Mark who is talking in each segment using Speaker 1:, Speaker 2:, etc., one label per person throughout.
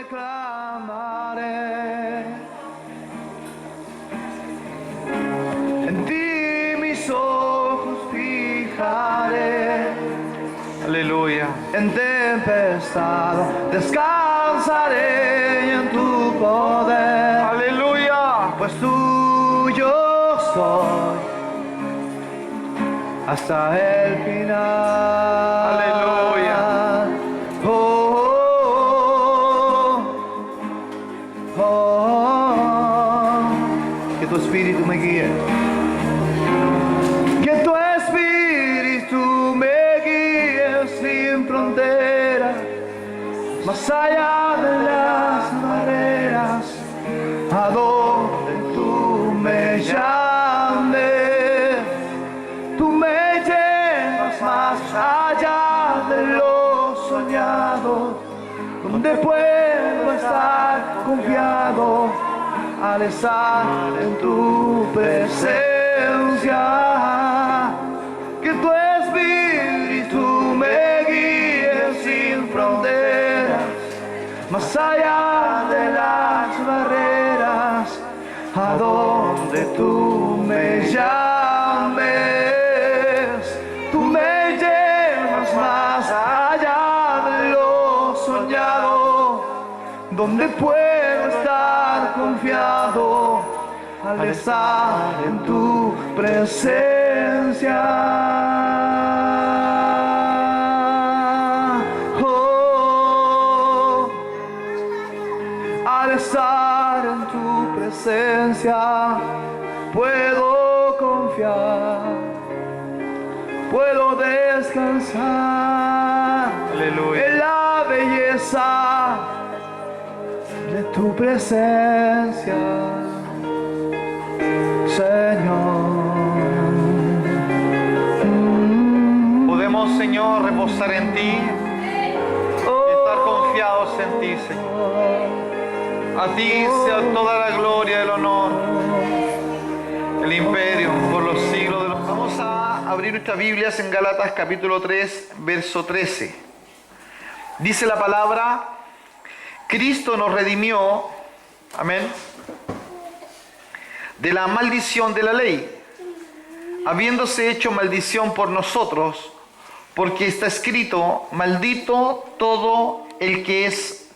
Speaker 1: clamaré. En ti mis ojos fijaré.
Speaker 2: Aleluya.
Speaker 1: En tempestad descansaré en tu poder.
Speaker 2: Aleluya.
Speaker 1: Pues tuyo soy hasta el final.
Speaker 2: Aleluya.
Speaker 1: Oh, oh, oh, oh. Que tu espíritu me guíe. Que tu espíritu me guíe sin frontera, más allá de las barreras, a donde tú me llames. Tú me llevas más allá de lo soñado, donde puedo estar confiado al estar en tu presencia. Que tu espíritu me guíe sin fronteras, más allá de las barreras, a donde tú me llames. Tú me llevas más allá de lo soñado, donde puedo estar confiado al estar en tu presencia. Oh, al estar en tu presencia puedo confiar, puedo descansar.
Speaker 2: Aleluya.
Speaker 1: En la belleza de tu presencia, Señor.
Speaker 2: Podemos, Señor, reposar en ti y estar confiados en ti, Señor. A ti sea toda la gloria, el honor, el imperio por los siglos de los... Vamos a abrir nuestras Biblias en Gálatas capítulo 3, verso 13. Dice la palabra: Cristo nos redimió, amén, de la maldición de la ley, habiéndose hecho maldición por nosotros, porque está escrito: maldito todo el que es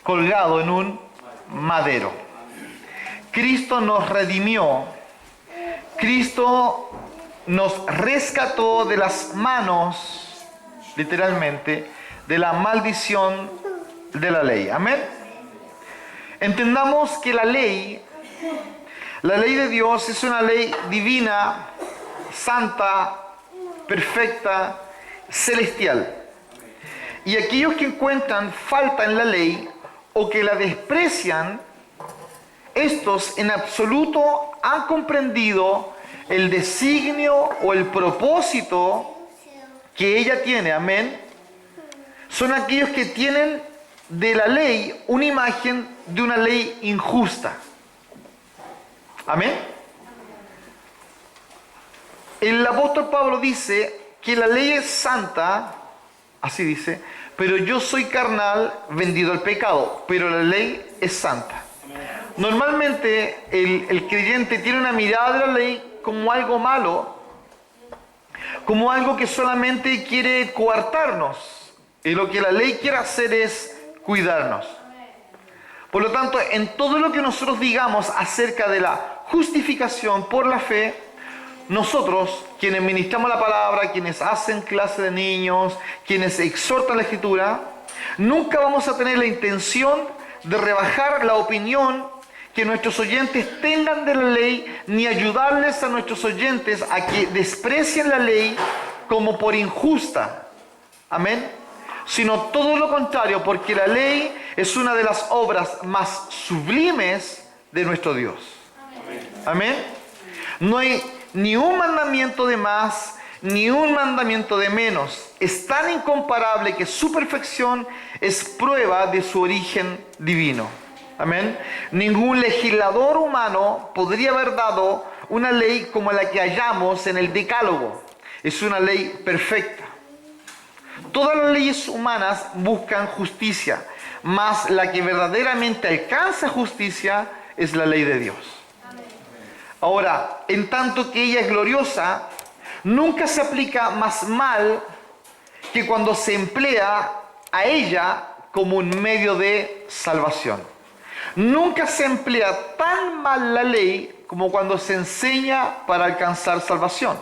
Speaker 2: colgado en un madero. Cristo nos redimió, Cristo nos rescató de las manos, literalmente, de la maldición de la ley. Amén. Entendamos que la ley de Dios es una ley divina, santa, perfecta, celestial. Y aquellos que encuentran falta en la ley o que la desprecian, estos en absoluto han comprendido el designio o el propósito que ella tiene. Amén. Son aquellos que tienen de la ley una imagen de una ley injusta. Amén. El apóstol Pablo dice que la ley es santa, así dice, pero yo soy carnal, vendido al pecado, pero la ley es santa. Normalmente el creyente tiene una mirada de la ley como algo malo, como algo que solamente quiere coartarnos, y lo que la ley quiere hacer es cuidarnos. Por lo tanto, en todo lo que nosotros digamos acerca de la justificación por la fe, nosotros, quienes ministramos la palabra, quienes hacen clase de niños, quienes exhortan la Escritura, nunca vamos a tener la intención de rebajar la opinión que nuestros oyentes tengan de la ley, ni ayudarles a nuestros oyentes a que desprecien la ley como por injusta. Amén. Sino todo lo contrario, porque la ley es una de las obras más sublimes de nuestro Dios. Amén. No hay ni un mandamiento de más, ni un mandamiento de menos. Es tan incomparable que su perfección es prueba de su origen divino. Amén. Ningún legislador humano podría haber dado una ley como la que hallamos en el Decálogo. Es una ley perfecta. Todas las leyes humanas buscan justicia, mas la que verdaderamente alcanza justicia es la ley de Dios. Ahora, en tanto que ella es gloriosa, nunca se aplica más mal que cuando se emplea a ella como un medio de salvación. Nunca se emplea tan mal la ley como cuando se enseña para alcanzar salvación.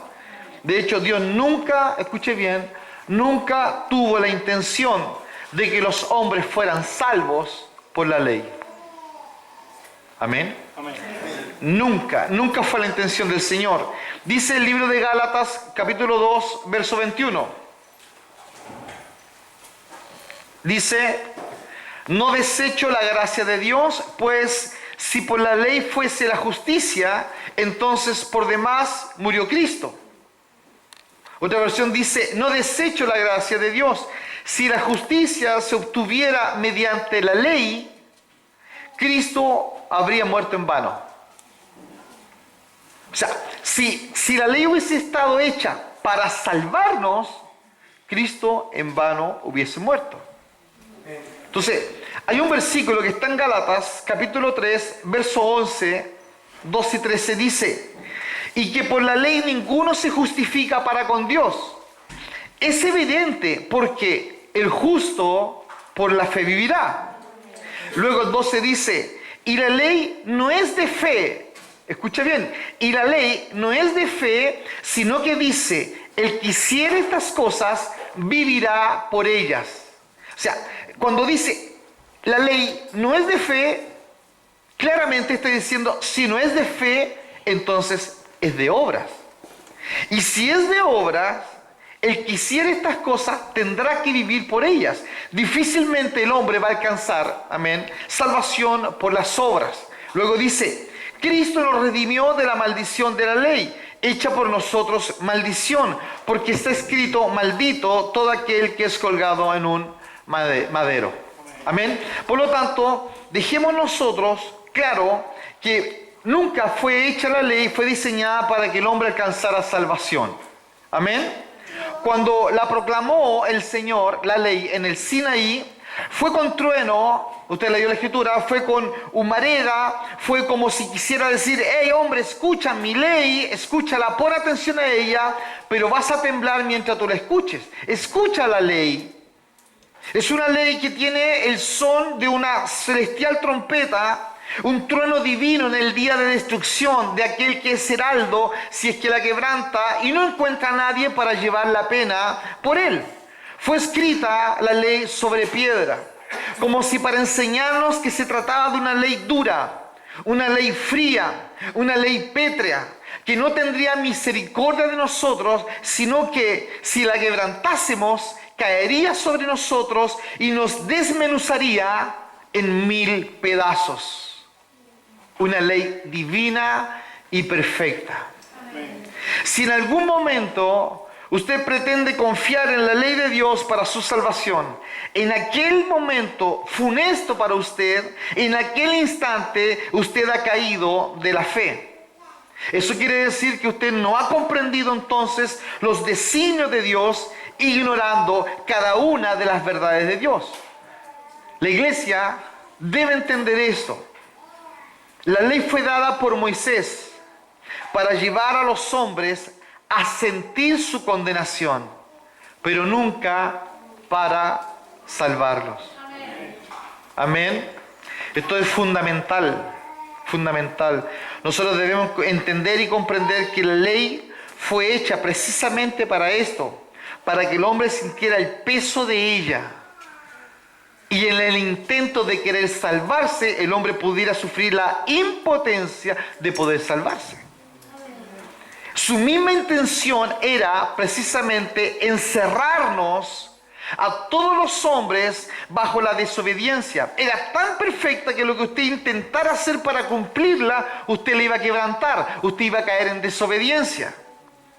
Speaker 2: De hecho, Dios nunca, escuche bien, nunca tuvo la intención de que los hombres fueran salvos por la ley. Amén.
Speaker 3: Amén.
Speaker 2: Nunca fue la intención del Señor. Dice el libro de Gálatas, capítulo 2, verso 21. Dice, no desecho la gracia de Dios, pues si por la ley fuese la justicia, entonces por demás murió Cristo. Otra versión dice, no desecho la gracia de Dios. Si la justicia se obtuviera mediante la ley, Cristo habría muerto en vano. O sea, si la ley hubiese estado hecha para salvarnos, Cristo en vano hubiese muerto. Entonces, hay un versículo que está en Gálatas, capítulo 3, verso 11, 12 y 13, dice, y que por la ley ninguno se justifica para con Dios. Es evidente porque el justo por la fe vivirá. Luego el 12 dice, y la ley no es de fe, escucha bien, y la ley no es de fe, sino que dice, el que hiciere estas cosas vivirá por ellas. O sea, cuando dice la ley no es de fe, claramente está diciendo, si no es de fe, entonces es de obras. Y si es de obras, el que hiciere estas cosas tendrá que vivir por ellas. Difícilmente el hombre va a alcanzar, amén, salvación por las obras. Luego dice, Cristo nos redimió de la maldición de la ley, hecha por nosotros maldición, porque está escrito, maldito todo aquel que es colgado en un madero. Amén. Por lo tanto, dejemos nosotros claro que nunca fue hecha la ley, fue diseñada para que el hombre alcanzara salvación. Amén. Cuando la proclamó el Señor, la ley, en el Sinaí, fue con trueno, usted leyó la escritura, fue con humareda, fue como si quisiera decir, hey hombre, escucha mi ley, escúchala, pon atención a ella, pero vas a temblar mientras tú la escuches. Escucha la ley. Es una ley que tiene el son de una celestial trompeta, un trueno divino en el día de destrucción de aquel que es heraldo, si es que la quebranta, y no encuentra a nadie para llevar la pena por él. Fue escrita la ley sobre piedra, como si para enseñarnos que se trataba de una ley dura, una ley fría, una ley pétrea, que no tendría misericordia de nosotros, sino que si la quebrantásemos, caería sobre nosotros y nos desmenuzaría en 1000 pedazos. Una ley divina y perfecta. Si en algún momento usted pretende confiar en la ley de Dios para su salvación, en aquel momento funesto para usted, en aquel instante usted ha caído de la fe. Eso quiere decir que usted no ha comprendido entonces los designios de Dios, ignorando cada una de las verdades de Dios. La iglesia debe entender esto. La ley fue dada por Moisés para llevar a los hombres a sentir su condenación, pero nunca para salvarlos. Amén. Esto es fundamental. Nosotros debemos entender y comprender que la ley fue hecha precisamente para esto, para que el hombre sintiera el peso de ella. Y en el intento de querer salvarse, el hombre pudiera sufrir la impotencia de poder salvarse. Su misma intención era precisamente encerrarnos a todos los hombres bajo la desobediencia. Era tan perfecta que lo que usted intentara hacer para cumplirla, usted le iba a quebrantar, usted iba a caer en desobediencia.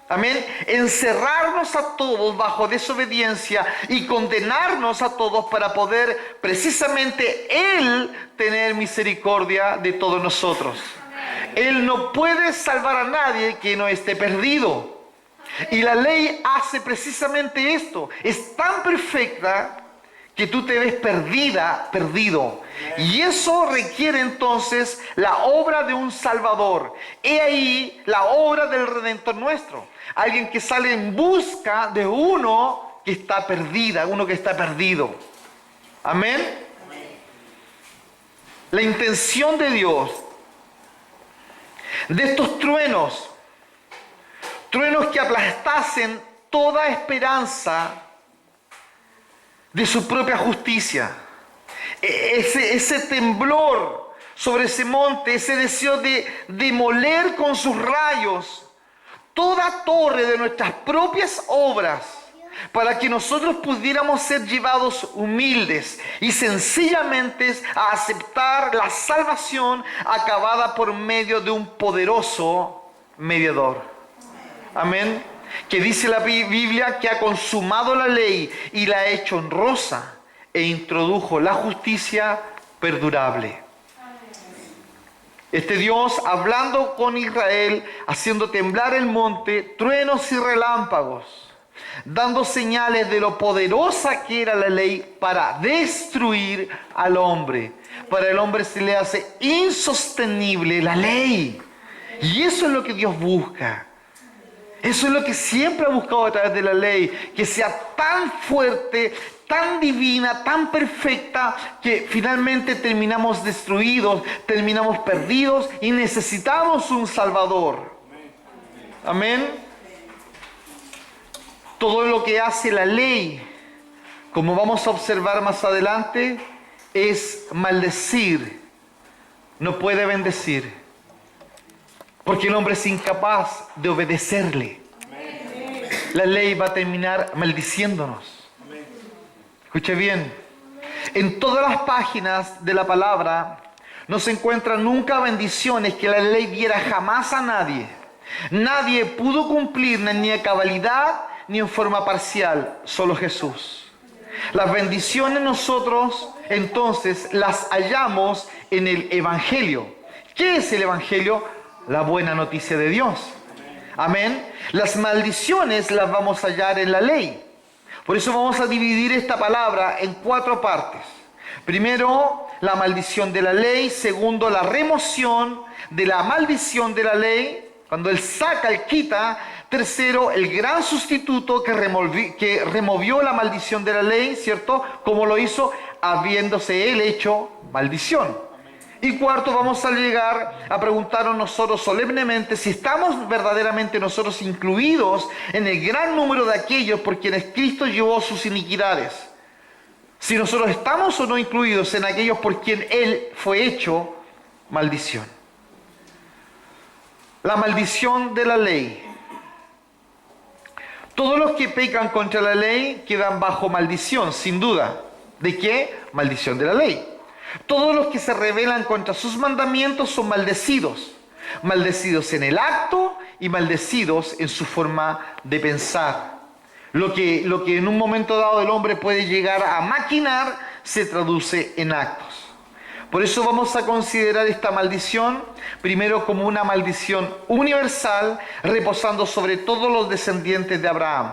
Speaker 2: Amén. Encerrarnos a todos bajo desobediencia y condenarnos a todos para poder precisamente Él tener misericordia de todos nosotros. Él no puede salvar a nadie que no esté perdido. Y la ley hace precisamente esto. Es tan perfecta que tú te ves perdida, perdido. Y eso requiere entonces la obra de un Salvador. He ahí la obra del Redentor nuestro. Alguien que sale en busca de uno que está perdida, uno que está perdido. Amén. La intención de Dios, de estos truenos que aplastasen toda esperanza de su propia justicia. Ese temblor sobre ese monte, ese deseo de demoler con sus rayos toda torre de nuestras propias obras, para que nosotros pudiéramos ser llevados humildes y sencillamente a aceptar la salvación acabada por medio de un poderoso mediador. Amén. Que dice la Biblia que ha consumado la ley y la ha hecho honrosa e introdujo la justicia perdurable. Este Dios hablando con Israel, haciendo temblar el monte, truenos y relámpagos, dando señales de lo poderosa que era la ley para destruir al hombre. Para el hombre se le hace insostenible la ley. Y eso es lo que Dios busca. Eso es lo que siempre ha buscado a través de la ley, que sea tan fuerte, tan divina, tan perfecta, que finalmente terminamos destruidos, terminamos perdidos y necesitamos un Salvador. Amén. Todo lo que hace la ley, como vamos a observar más adelante, es maldecir, no puede bendecir. Porque el hombre es incapaz de obedecerle. La ley va a terminar maldiciéndonos. Escuche bien. En todas las páginas de la palabra no se encuentran nunca bendiciones que la ley diera jamás a nadie. Nadie pudo cumplir ni a cabalidad ni en forma parcial, solo Jesús. Las bendiciones nosotros entonces las hallamos en el Evangelio. ¿Qué es el Evangelio? La buena noticia de Dios. Amén. Las maldiciones las vamos a hallar en la ley. Por eso vamos a dividir esta palabra en 4 partes. Primero, la maldición de la ley. Segundo, la remoción de la maldición de la ley. Cuando Él saca, Él quita. Tercero, el gran sustituto que removió la maldición de la ley, ¿cierto? Como lo hizo habiéndose Él hecho maldición. Y cuarto, vamos a llegar a preguntarnos nosotros solemnemente si estamos verdaderamente nosotros incluidos en el gran número de aquellos por quienes Cristo llevó sus iniquidades. Si nosotros estamos o no incluidos en aquellos por quien Él fue hecho maldición. La maldición de la ley. Todos los que pecan contra la ley quedan bajo maldición, sin duda. ¿De qué? Maldición de la ley. Todos los que se rebelan contra sus mandamientos son maldecidos. Maldecidos en el acto y maldecidos en su forma de pensar. Lo que en un momento dado el hombre puede llegar a maquinar se traduce en actos. Por eso vamos a considerar esta maldición primero como una maldición universal reposando sobre todos los descendientes de Abraham.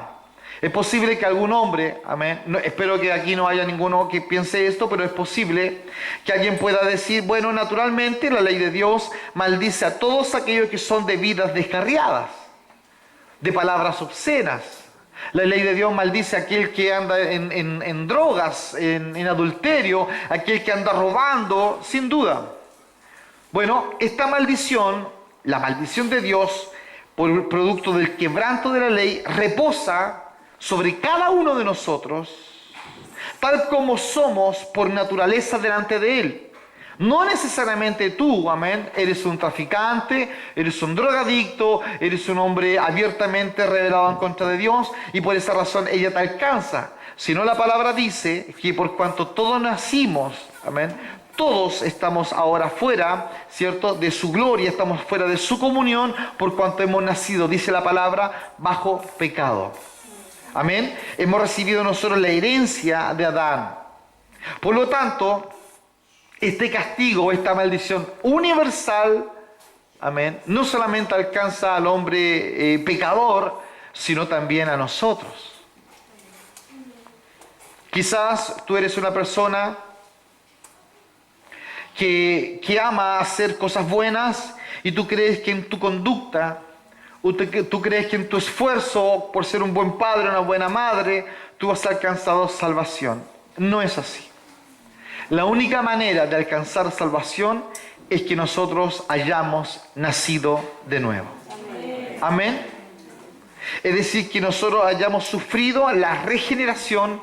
Speaker 2: Es posible que algún hombre, amén, espero que aquí no haya ninguno que piense esto, pero es posible que alguien pueda decir, bueno, naturalmente la ley de Dios maldice a todos aquellos que son de vidas descarriadas, de palabras obscenas. La ley de Dios maldice a aquel que anda en drogas, en adulterio, aquel que anda robando, sin duda. Bueno, esta maldición, la maldición de Dios, por el producto del quebranto de la ley, reposa sobre cada uno de nosotros, tal como somos por naturaleza delante de Él. No necesariamente tú, amén, eres un traficante, eres un drogadicto, eres un hombre abiertamente rebelado en contra de Dios y por esa razón ella te alcanza. Sino la palabra dice que por cuanto todos nacimos, amén, todos estamos ahora fuera, ¿cierto?, de su gloria, estamos fuera de su comunión por cuanto hemos nacido, dice la palabra, bajo pecado. Amén. Hemos recibido nosotros la herencia de Adán. Por lo tanto, este castigo, esta maldición universal, amén, no solamente alcanza al hombre pecador, sino también a nosotros. Quizás tú eres una persona que ama hacer cosas buenas y tú crees que en tu conducta, tú crees que en tu esfuerzo por ser un buen padre, una buena madre, tú has alcanzado salvación. No es así. La única manera de alcanzar salvación es que nosotros hayamos nacido de nuevo. Amén. Es decir, que nosotros hayamos sufrido la regeneración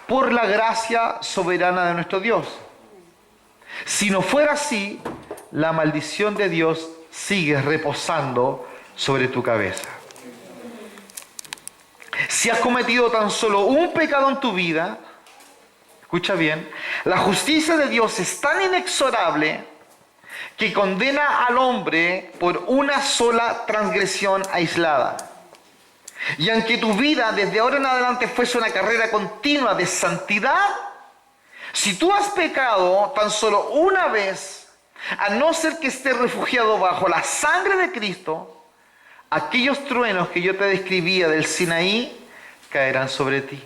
Speaker 2: por la gracia soberana de nuestro Dios. Si no fuera así, la maldición de Dios sigue reposando sobre tu cabeza. Si has cometido tan solo un pecado en tu vida, escucha bien, la justicia de Dios es tan inexorable que condena al hombre por una sola transgresión aislada. Y aunque tu vida desde ahora en adelante fuese una carrera continua de santidad, si tú has pecado tan solo una vez, a no ser que estés refugiado bajo la sangre de Cristo, aquellos truenos que yo te describía del Sinaí caerán sobre ti.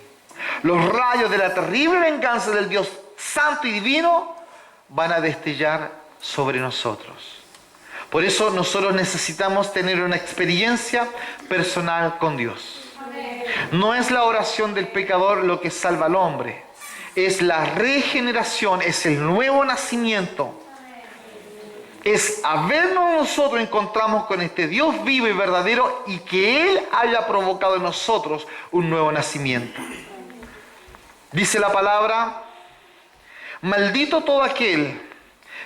Speaker 2: Los rayos de la terrible venganza del Dios santo y divino van a destellar sobre nosotros. Por eso nosotros necesitamos tener una experiencia personal con Dios. No es la oración del pecador lo que salva al hombre. Es la regeneración, es el nuevo nacimiento. Es habernos nosotros encontramos con este Dios vivo y verdadero y que Él haya provocado en nosotros un nuevo nacimiento. Dice la palabra, maldito todo aquel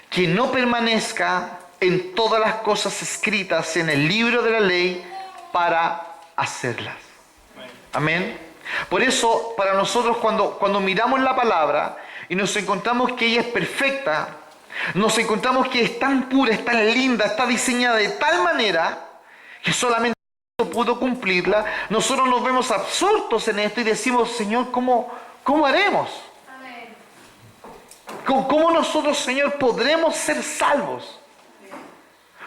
Speaker 2: que no permanezca en todas las cosas escritas en el libro de la ley para hacerlas. Amén. Por eso, para nosotros cuando miramos la palabra y nos encontramos que ella es perfecta, nos encontramos que es tan pura, es tan linda, está diseñada de tal manera que solamente Cristo pudo cumplirla, nosotros nos vemos absortos en esto y decimos, Señor, ¿cómo haremos? ¿Cómo nosotros, Señor, podremos ser salvos?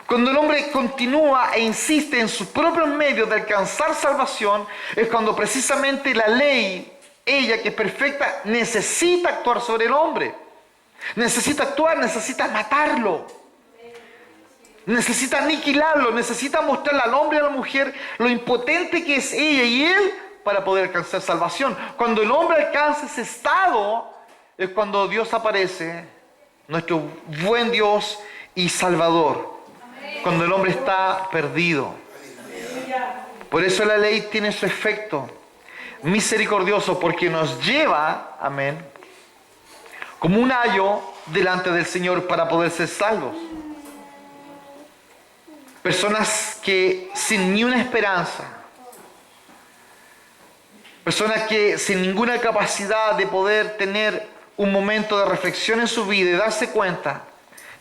Speaker 2: Cuando el hombre continúa e insiste en sus propios medios de alcanzar salvación, es cuando precisamente la ley, ella que es perfecta, necesita actuar sobre el hombre. Necesita actuar, necesita matarlo. Necesita aniquilarlo, necesita mostrarle al hombre y a la mujer lo impotente que es ella y él para poder alcanzar salvación. Cuando el hombre alcanza ese estado, es cuando Dios aparece, nuestro buen Dios y Salvador. Cuando el hombre está perdido. Por eso la ley tiene su efecto misericordioso, porque nos lleva, amén, como un ayo delante del Señor para poder ser salvos. Personas que sin ni una esperanza, personas que sin ninguna capacidad de poder tener un momento de reflexión en su vida y darse cuenta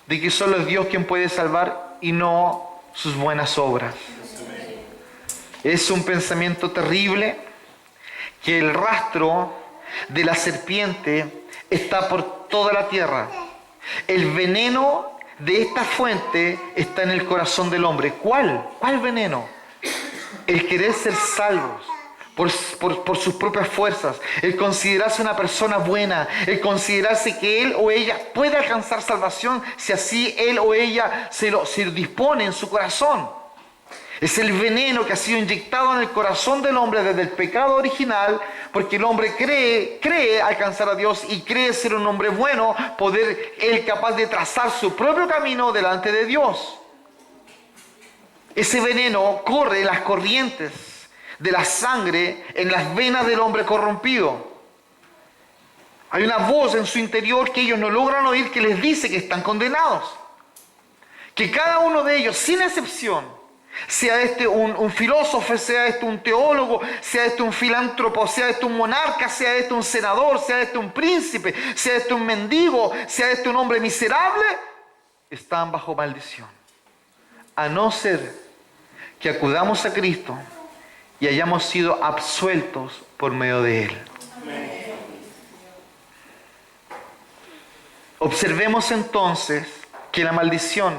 Speaker 2: de que solo es Dios quien puede salvar y no sus buenas obras. Es un pensamiento terrible que el rastro de la serpiente está por toda la tierra. El veneno de esta fuente está en el corazón del hombre. ¿Cuál? ¿Cuál veneno? El querer ser salvos por sus propias fuerzas, el considerarse una persona buena, el considerarse que él o ella puede alcanzar salvación si así él o ella se lo dispone en su corazón. Es el veneno que ha sido inyectado en el corazón del hombre desde el pecado original, porque el hombre cree alcanzar a Dios y cree ser un hombre bueno, poder él capaz de trazar su propio camino delante de Dios. Ese veneno corre en las corrientes de la sangre en las venas del hombre corrompido. Hay una voz en su interior que ellos no logran oír que les dice que están condenados. Que cada uno de ellos, sin excepción, sea este un filósofo, sea este un teólogo, sea este un filántropo, sea este un monarca, sea este un senador, sea este un príncipe, sea este un mendigo, sea este un hombre miserable, están bajo maldición. A no ser que acudamos a Cristo y hayamos sido absueltos por medio de Él. Amén. Observemos entonces que la maldición,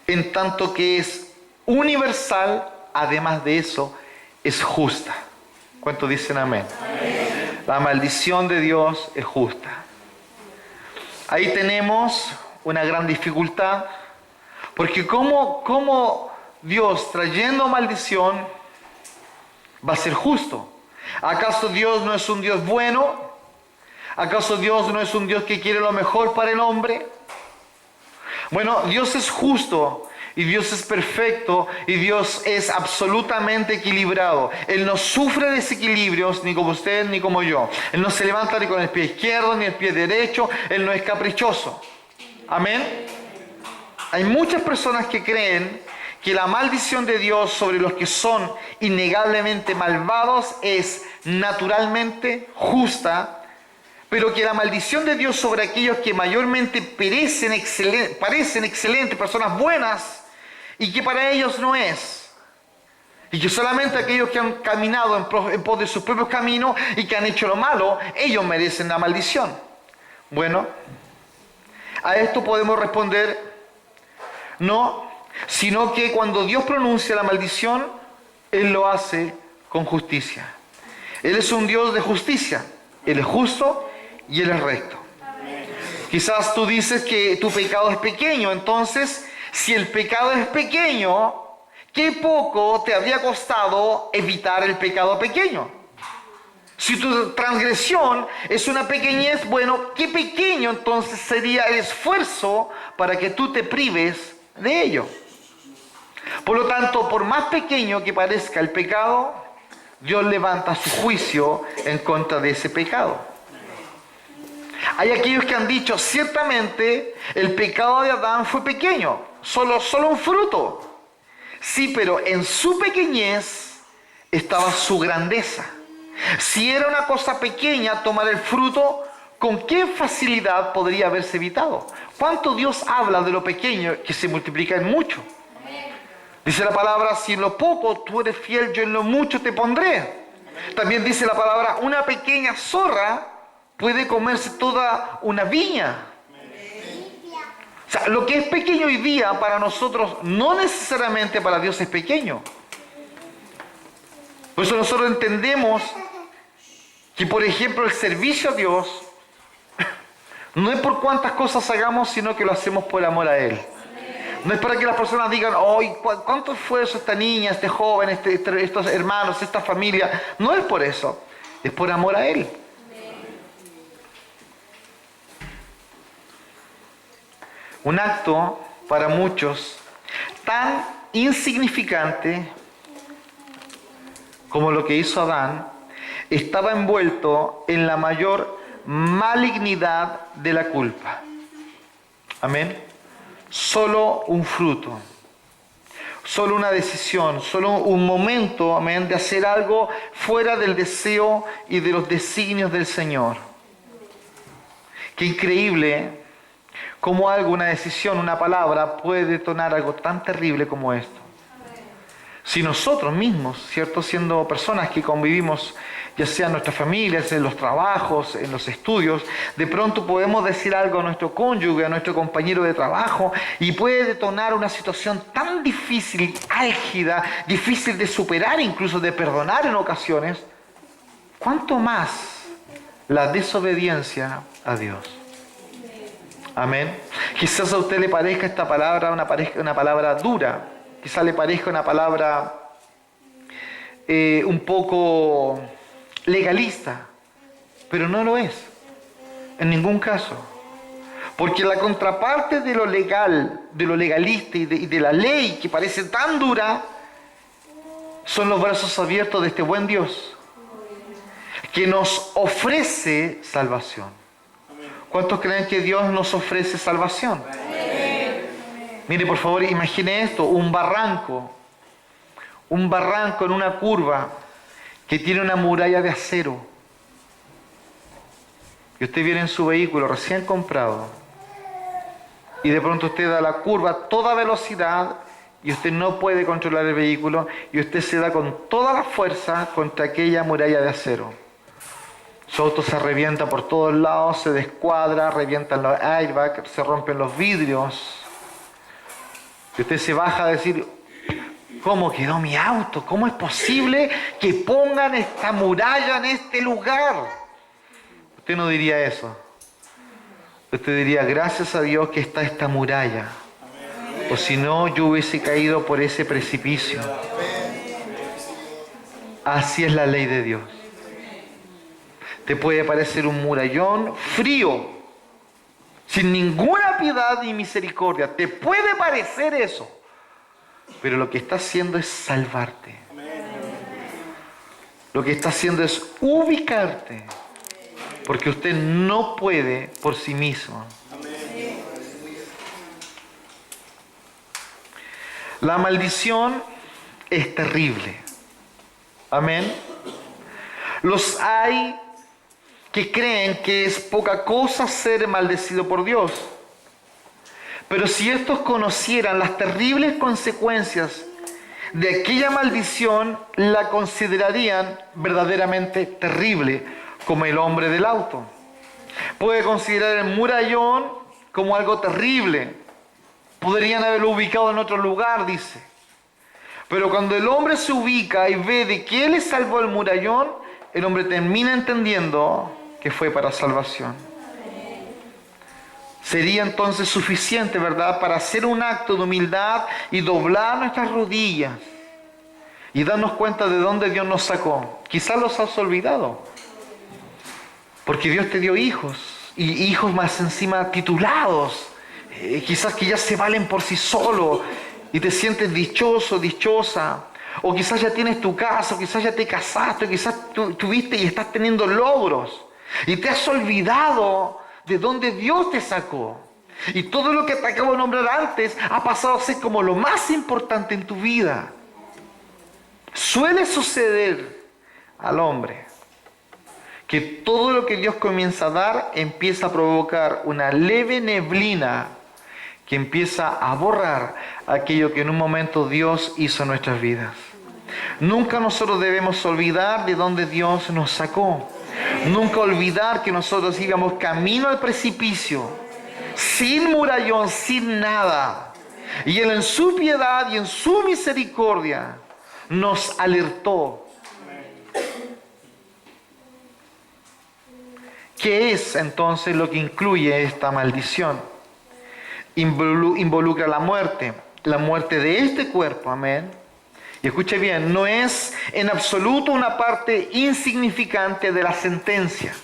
Speaker 2: en tanto que es universal, además de eso, es justa. ¿Cuántos dicen amén? Amén? La maldición de Dios es justa. Ahí tenemos una gran dificultad, porque ¿cómo Dios, trayendo maldición, va a ser justo? ¿Acaso Dios no es un Dios bueno? ¿Acaso Dios no es un Dios que quiere lo mejor para el hombre? Bueno, Dios es justo y Dios es perfecto y Dios es absolutamente equilibrado. Él no sufre desequilibrios ni como usted ni como yo. Él no se levanta ni con el pie izquierdo ni el pie derecho. Él no es caprichoso. Amén. Hay muchas personas que creen que la maldición de Dios sobre los que son innegablemente malvados es naturalmente justa, pero que la maldición de Dios sobre aquellos que mayormente parecen excelentes, personas buenas, y que para ellos no es. Y que solamente aquellos que han caminado en pos de sus propios caminos y que han hecho lo malo, ellos merecen la maldición. Bueno, a esto podemos responder no, sino que cuando Dios pronuncia la maldición, Él lo hace con justicia. Él es un Dios de justicia. Él es justo y Él es recto. Quizás tú dices que tu pecado es pequeño, entonces, si el pecado es pequeño, ¿qué poco te habría costado evitar el pecado pequeño? Si tu transgresión es una pequeñez, bueno, ¿qué pequeño entonces sería el esfuerzo para que tú te prives de ello? Por lo tanto, por más pequeño que parezca el pecado, Dios levanta su juicio en contra de ese pecado. Hay aquellos que han dicho, ciertamente el pecado de Adán fue pequeño, solo un fruto. Sí, pero en su pequeñez estaba su grandeza. Si era una cosa pequeña tomar el fruto, ¿con qué facilidad podría haberse evitado? ¿Cuánto Dios habla de lo pequeño que se multiplica en mucho? Dice la palabra, si en lo poco tú eres fiel, yo en lo mucho te pondré. También dice la palabra, una pequeña zorra puede comerse toda una viña. O sea, lo que es pequeño hoy día para nosotros, no necesariamente para Dios es pequeño. Por eso nosotros entendemos que, por ejemplo, el servicio a Dios no es por cuántas cosas hagamos, sino que lo hacemos por amor a Él. No es para que las personas digan, ¡ay, cuánto esfuerzo esta niña, este joven, estos hermanos, esta familia! No es por eso, es por amor a Él. Un acto para muchos tan insignificante como lo que hizo Adán estaba envuelto en la mayor malignidad de la culpa. Amén. Solo un fruto, solo una decisión, solo un momento, amén, de hacer algo fuera del deseo y de los designios del Señor. Qué increíble cómo algo, una decisión, una palabra puede detonar algo tan terrible como esto. Si nosotros mismos, ¿cierto?, siendo personas que convivimos, ya sea en nuestras familias, en los trabajos, en los estudios, de pronto podemos decir algo a nuestro cónyuge, a nuestro compañero de trabajo, y puede detonar una situación tan difícil, álgida, difícil de superar, incluso de perdonar en ocasiones. ¿Cuánto más la desobediencia a Dios? Amén. Quizás a usted le parezca esta palabra una palabra dura. Quizás le parezca una palabra un poco legalista, pero no lo es, en ningún caso. Porque la contraparte de lo legal, de lo legalista y de la ley que parece tan dura, son los brazos abiertos de este buen Dios, que nos ofrece salvación. ¿Cuántos creen que Dios nos ofrece salvación? Mire, por favor, imagine esto, un barranco en una curva que tiene una muralla de acero. Y usted viene en su vehículo recién comprado y de pronto usted da la curva a toda velocidad y usted no puede controlar el vehículo y usted se da con toda la fuerza contra aquella muralla de acero. Su auto se revienta por todos lados, se descuadra, revientan los airbags, se rompen los vidrios. Y usted se baja a decir, ¿cómo quedó mi auto? ¿Cómo es posible que pongan esta muralla en este lugar? usted no diría eso. Usted diría, gracias a Dios que está esta muralla. O si no, yo hubiese caído por ese precipicio. Así es la ley de Dios. Te puede parecer un murallón frío, sin ninguna piedad ni misericordia. Te puede parecer eso. Pero lo que está haciendo es salvarte. Lo que está haciendo es ubicarte. Porque usted no puede por sí mismo. La maldición es terrible. Amén. Los hay que creen que es poca cosa ser maldecido por Dios. Pero si estos conocieran las terribles consecuencias de aquella maldición, la considerarían verdaderamente terrible, como el hombre del auto. Puede considerar el murallón como algo terrible. Podrían haberlo ubicado en otro lugar, dice. Pero cuando el hombre se ubica y ve de qué le salvó el murallón, el hombre termina entendiendo que fue para salvación. Sería entonces suficiente, ¿verdad?, para hacer un acto de humildad y doblar nuestras rodillas y darnos cuenta de dónde Dios nos sacó. Quizás los has olvidado, porque Dios te dio hijos, y hijos más encima titulados, quizás que ya se valen por sí solos y te sientes dichoso, dichosa. O quizás ya tienes tu casa, o quizás ya te casaste, o quizás tuviste y estás teniendo logros y te has olvidado de dónde Dios te sacó. Y todo lo que te acabo de nombrar antes ha pasado a ser como lo más importante en tu vida. Suele suceder al hombre que todo lo que Dios comienza a dar empieza a provocar una leve neblina que empieza a borrar aquello que en un momento Dios hizo en nuestras vidas. Nunca nosotros debemos olvidar de dónde Dios nos sacó. Nunca olvidar que nosotros íbamos camino al precipicio, sin murallón, sin nada. Y Él en su piedad y en su misericordia nos alertó. ¿Qué es entonces lo que incluye esta maldición? Involucra la muerte de este cuerpo, amén. Y escuche bien, no es en absoluto una parte insignificante de la sentencia.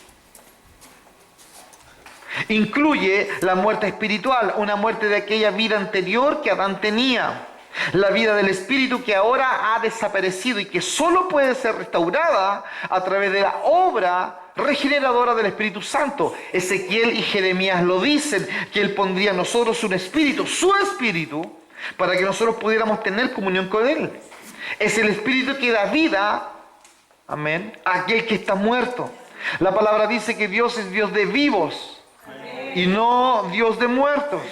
Speaker 2: Incluye la muerte espiritual, una muerte de aquella vida anterior que Adán tenía. La vida del espíritu que ahora ha desaparecido y que solo puede ser restaurada a través de la obra regeneradora del Espíritu Santo. Ezequiel y Jeremías lo dicen, que Él pondría en nosotros un espíritu, su espíritu, para que nosotros pudiéramos tener comunión con Él. Es el espíritu que da vida, amén, a aquel que está muerto. La palabra dice que Dios es Dios de vivos y no Dios de muertos.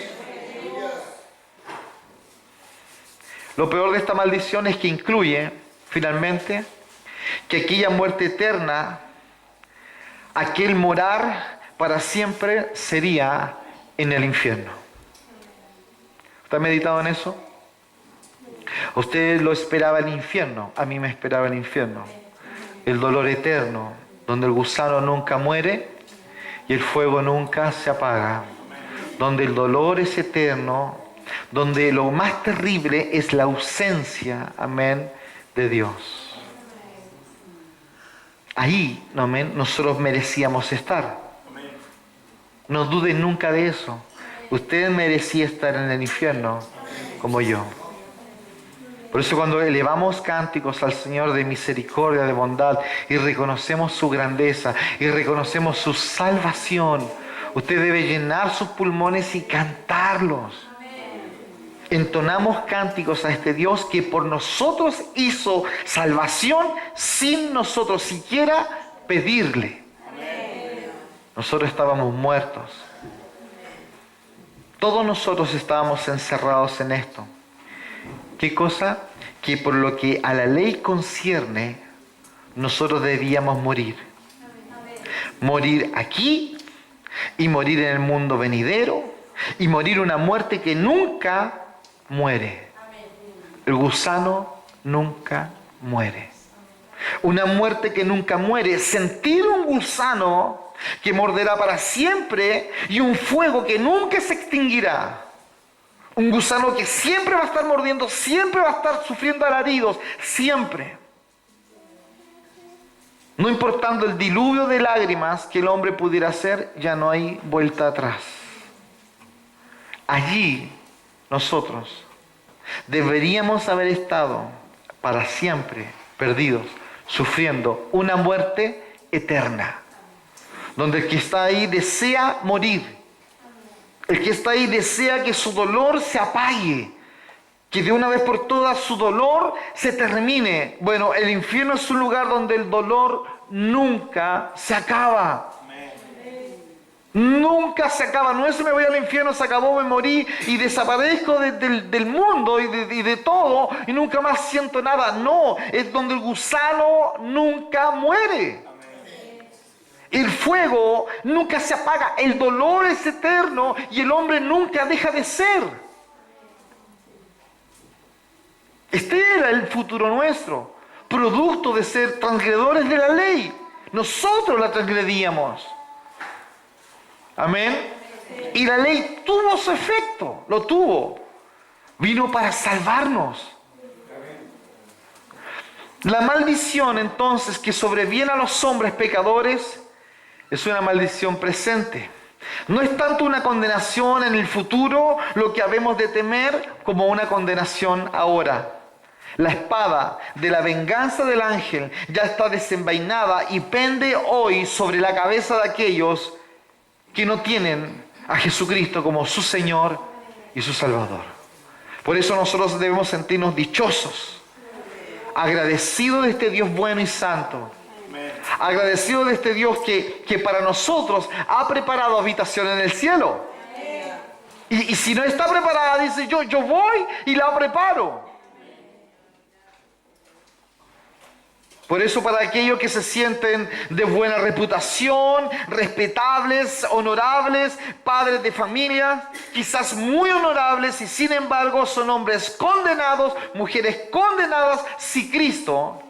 Speaker 2: Lo peor de esta maldición es que incluye, finalmente, que aquella muerte eterna, aquel morar para siempre, sería en el infierno. ¿Usted ha meditado en eso? Usted lo esperaba el infierno, a mí me esperaba el infierno. El dolor eterno, donde el gusano nunca muere y el fuego nunca se apaga. Donde el dolor es eterno, donde lo más terrible es la ausencia, amén, de Dios. Ahí, amén, nosotros merecíamos estar. No duden nunca de eso. Usted merecía estar en el infierno como yo. Por eso cuando elevamos cánticos al Señor de misericordia, de bondad, y reconocemos su grandeza, y reconocemos su salvación, usted debe llenar sus pulmones y cantarlos. Entonamos cánticos a este Dios que por nosotros hizo salvación sin nosotros siquiera pedirle. Nosotros estábamos muertos. Todos nosotros estábamos encerrados en esto. ¿Qué cosa? Que por lo que a la ley concierne, nosotros debíamos morir. Morir aquí y morir en el mundo venidero y morir una muerte que nunca muere. El gusano nunca muere. Una muerte que nunca muere. Sentir un gusano que morderá para siempre, y un fuego que nunca se extinguirá. Un gusano que siempre va a estar mordiendo, siempre va a estar sufriendo alaridos, siempre. No importando el diluvio de lágrimas que el hombre pudiera hacer, ya no hay vuelta atrás. Allí nosotros deberíamos haber estado para siempre perdidos, sufriendo una muerte eterna, donde el que está ahí desea morir. El que está ahí desea que su dolor se apague, que de una vez por todas su dolor se termine. Bueno, el infierno es un lugar donde el dolor nunca se acaba. Nunca se acaba. No es que me voy al infierno, se acabó, me morí y desaparezco del mundo y de todo y nunca más siento nada. No, es donde el gusano nunca muere. El fuego nunca se apaga, el dolor es eterno y el hombre nunca deja de ser. Este era el futuro nuestro, producto de ser transgredores de la ley. Nosotros la transgredíamos. Amén. Y la ley tuvo su efecto, lo tuvo. Vino para salvarnos. La maldición entonces que sobreviene a los hombres pecadores es una maldición presente. No es tanto una condenación en el futuro lo que habemos de temer como una condenación ahora. La espada de la venganza del ángel ya está desenvainada y pende hoy sobre la cabeza de aquellos que no tienen a Jesucristo como su Señor y su Salvador. Por eso nosotros debemos sentirnos dichosos, agradecidos de este Dios bueno y santo. Agradecido de este Dios que para nosotros ha preparado habitación en el cielo. Y si no está preparada, dice yo voy y la preparo. Por eso para aquellos que se sienten de buena reputación, respetables, honorables, padres de familia, quizás muy honorables y sin embargo son hombres condenados, mujeres condenadas, si Cristo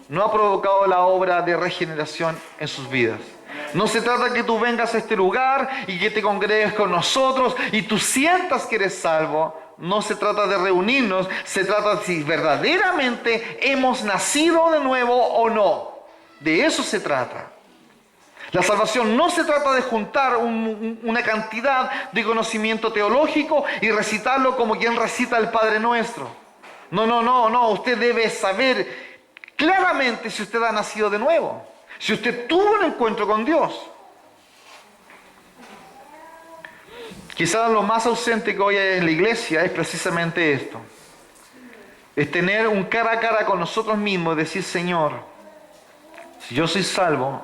Speaker 2: no ha provocado la obra de regeneración en sus vidas. No se trata de que tú vengas a este lugar y que te congregues con nosotros y tú sientas que eres salvo. No se trata de reunirnos, se trata de si verdaderamente hemos nacido de nuevo o no. De eso se trata. La salvación no se trata de juntar una cantidad de conocimiento teológico y recitarlo como quien recita el Padre Nuestro. No. Usted debe saber claramente si usted ha nacido de nuevo, si usted tuvo un encuentro con Dios. Quizás lo más ausente que hoy hay en la iglesia es precisamente esto. Es tener un cara a cara con nosotros mismos y decir, Señor, si yo soy salvo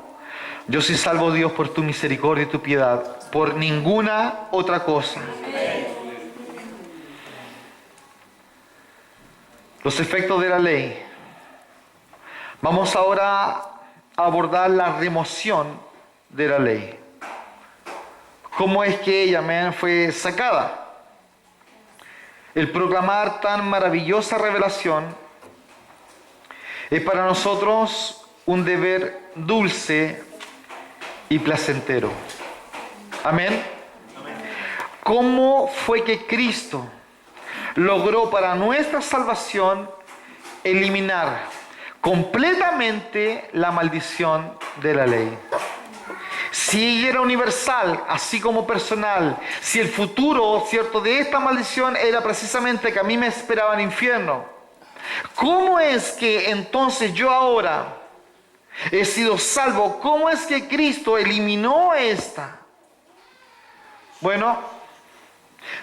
Speaker 2: Dios por tu misericordia y tu piedad, por ninguna otra cosa. Los efectos de la ley. Vamos ahora a abordar la remoción de la ley. ¿Cómo es que ella fue sacada? El proclamar tan maravillosa revelación es para nosotros un deber dulce y placentero. Amén. ¿Cómo fue que Cristo logró para nuestra salvación eliminar completamente la maldición de la ley? Si ella era universal, así como personal, si el futuro, cierto, de esta maldición era precisamente que a mí me esperaba el infierno, ¿cómo es que entonces yo ahora he sido salvo? ¿Cómo es que Cristo eliminó esta? Bueno,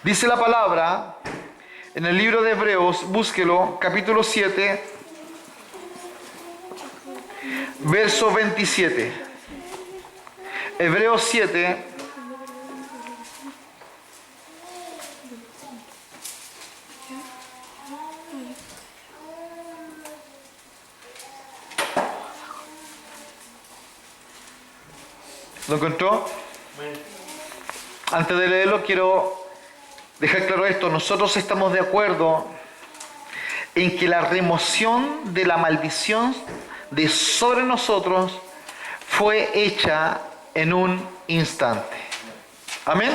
Speaker 2: dice la palabra en el libro de Hebreos, búsquelo, capítulo 7, verso 27. Hebreos 7, ¿lo encontró? Antes de leerlo quiero dejar claro esto. Nosotros estamos de acuerdo en que la remoción de la maldición de sobre nosotros fue hecha en un instante. Amén.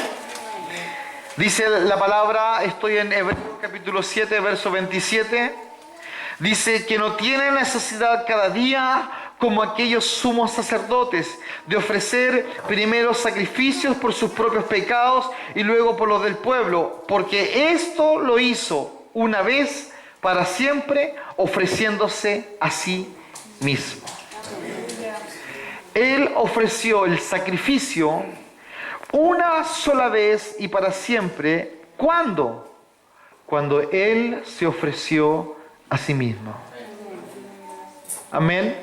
Speaker 2: Dice la palabra, estoy en Hebreos capítulo 7, verso 27. Dice que no tiene necesidad cada día, como aquellos sumos sacerdotes, de ofrecer primero sacrificios por sus propios pecados y luego por los del pueblo, porque esto lo hizo una vez para siempre, ofreciéndose a sí mismo. Él ofreció el sacrificio una sola vez y para siempre. ¿Cuándo? Cuando Él se ofreció a sí mismo. Amén.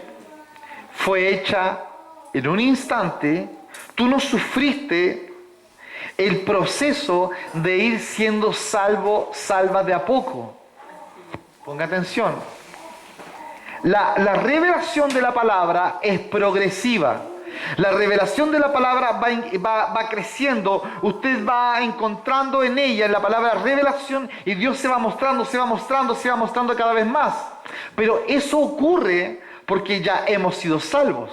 Speaker 2: Fue hecha en un instante. Tú no sufriste el proceso de ir siendo salva de a poco. Ponga atención. La revelación de la palabra es progresiva. La revelación de la palabra va creciendo. Usted va encontrando en ella, en la palabra revelación, y Dios se va mostrando cada vez más. Pero eso ocurre porque ya hemos sido salvos.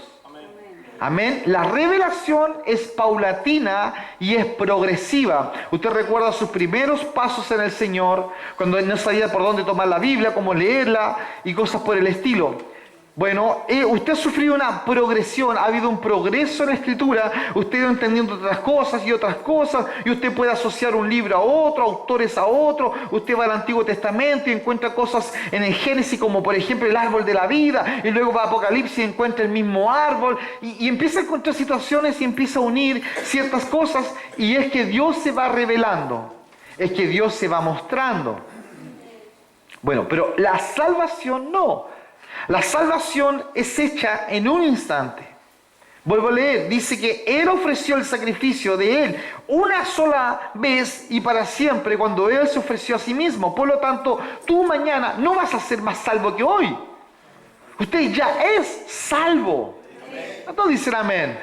Speaker 2: Amén. La revelación es paulatina y es progresiva. Usted recuerda sus primeros pasos en el Señor, cuando no sabía por dónde tomar la Biblia, cómo leerla y cosas por el estilo. Bueno, usted ha sufrido una progresión, ha habido un progreso en la Escritura, usted va entendiendo otras cosas, y usted puede asociar un libro a otro, autores a otro, usted va al Antiguo Testamento y encuentra cosas en el Génesis, como por ejemplo el árbol de la vida, y luego va a Apocalipsis y encuentra el mismo árbol, y empieza a encontrar situaciones y empieza a unir ciertas cosas, y es que Dios se va revelando, es que Dios se va mostrando. Bueno, pero la salvación no. La salvación es hecha en un instante. Vuelvo a leer, dice que Él ofreció el sacrificio de Él una sola vez y para siempre cuando Él se ofreció a sí mismo. Por lo tanto, tú mañana no vas a ser más salvo que hoy. Usted ya es salvo. ¿Cuántos dicen amén?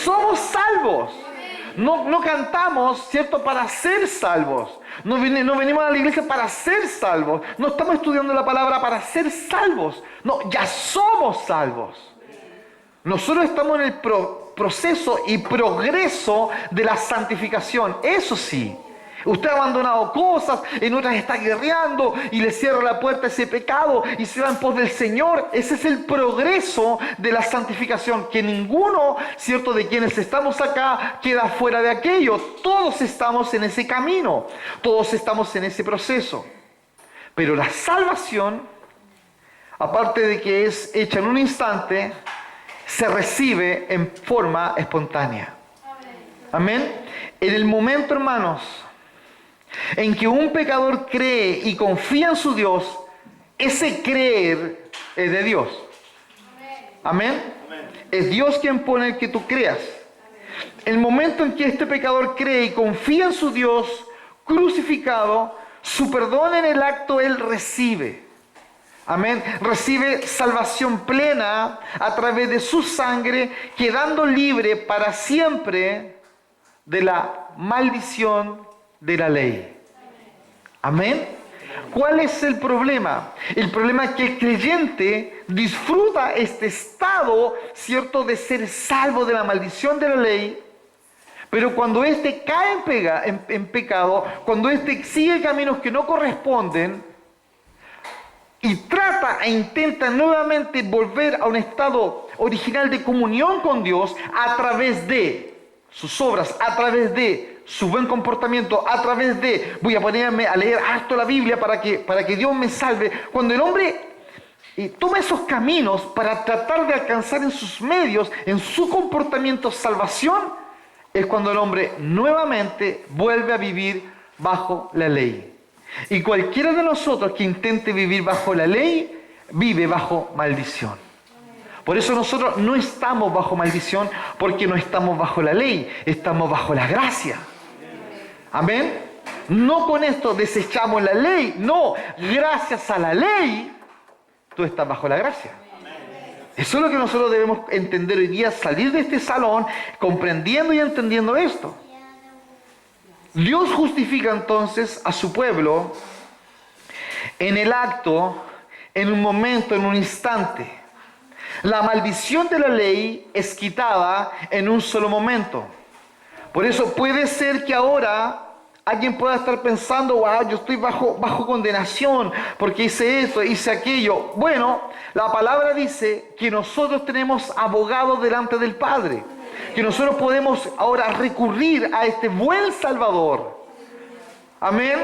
Speaker 2: Somos salvos. No cantamos, ¿cierto?, para ser salvos. No venimos a la iglesia para ser salvos. No estamos estudiando la palabra para ser salvos. No, ya somos salvos. Nosotros estamos en el proceso y progreso de la santificación. Eso sí. Usted ha abandonado cosas, en otras está guerreando y le cierra la puerta a ese pecado y se va en pos del Señor. Ese es el progreso de la santificación, que ninguno, cierto, de quienes estamos acá queda fuera de aquello. Todos estamos en ese camino, todos estamos en ese proceso. Pero la salvación, aparte de que es hecha en un instante, se recibe en forma espontánea. Amén. En el momento, hermanos, en que un pecador cree y confía en su Dios, ese creer es de Dios. Amén. Es Dios quien pone que tú creas. El momento en que este pecador cree y confía en su Dios crucificado, su perdón en el acto él recibe. Amén. Recibe salvación plena a través de su sangre, quedando libre para siempre de la maldición de la ley. Amén. ¿Cuál es el problema? El problema es que el creyente disfruta este estado, ¿cierto?, de ser salvo de la maldición de la ley, pero cuando éste cae en pecado, cuando éste sigue caminos que no corresponden y trata e intenta nuevamente volver a un estado original de comunión con Dios a través de sus obras, a través de su buen comportamiento, a través de voy a ponerme a leer harto la Biblia para que Dios me salve. Cuando el hombre toma esos caminos para tratar de alcanzar en sus medios, en su comportamiento, salvación, es cuando el hombre nuevamente vuelve a vivir bajo la ley. Y cualquiera de nosotros que intente vivir bajo la ley, vive bajo maldición. Por eso nosotros no estamos bajo maldición, porque no estamos bajo la ley, estamos bajo la gracia. Amén. No con esto desechamos la ley, no, gracias a la ley, tú estás bajo la gracia. Eso es lo que nosotros debemos entender hoy día, salir de este salón comprendiendo y entendiendo esto. Dios justifica entonces a su pueblo en el acto, en un momento, en un instante. La maldición de la ley es quitada en un solo momento. Por eso puede ser que ahora alguien pueda estar pensando, wow, yo estoy bajo condenación porque hice esto, hice aquello. Bueno, la palabra dice que nosotros tenemos abogados delante del Padre, que nosotros podemos ahora recurrir a este buen Salvador. Amén.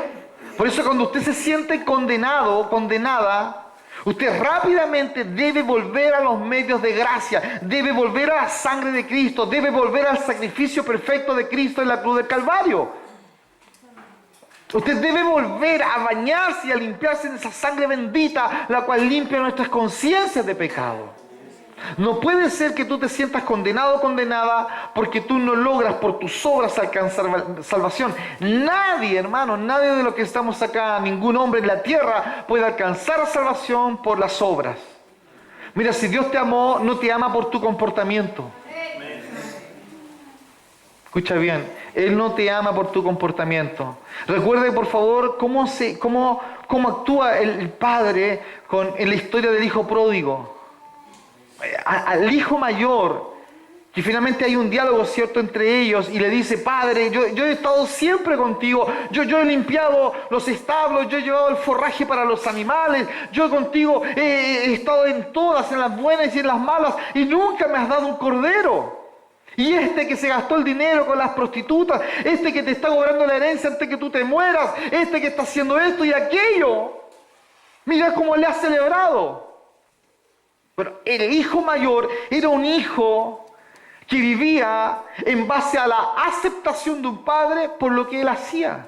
Speaker 2: Por eso cuando usted se siente condenado, condenada, usted rápidamente debe volver a los medios de gracia, debe volver a la sangre de Cristo, debe volver al sacrificio perfecto de Cristo en la cruz del Calvario. Usted debe volver a bañarse y a limpiarse en esa sangre bendita, la cual limpia nuestras conciencias de pecado. No puede ser que tú te sientas condenado o condenada porque tú no logras por tus obras alcanzar salvación. Nadie, hermano, nadie de los que estamos acá, ningún hombre en la tierra puede alcanzar salvación por las obras. Mira, si Dios te amó, no te ama por tu comportamiento. Escucha bien, Él no te ama por tu comportamiento. Recuerde, por favor, cómo actúa el Padre en la historia del hijo pródigo. Al hijo mayor, que finalmente hay un diálogo cierto entre ellos, y le dice, Padre, yo he estado siempre contigo, yo he limpiado los establos, yo he llevado el forraje para los animales, yo contigo he estado en todas, en las buenas y en las malas, y nunca me has dado un cordero. Y este que se gastó el dinero con las prostitutas, este que te está cobrando la herencia antes que tú te mueras, este que está haciendo esto y aquello, mira cómo le ha celebrado. Pero el hijo mayor era un hijo que vivía en base a la aceptación de un padre por lo que él hacía.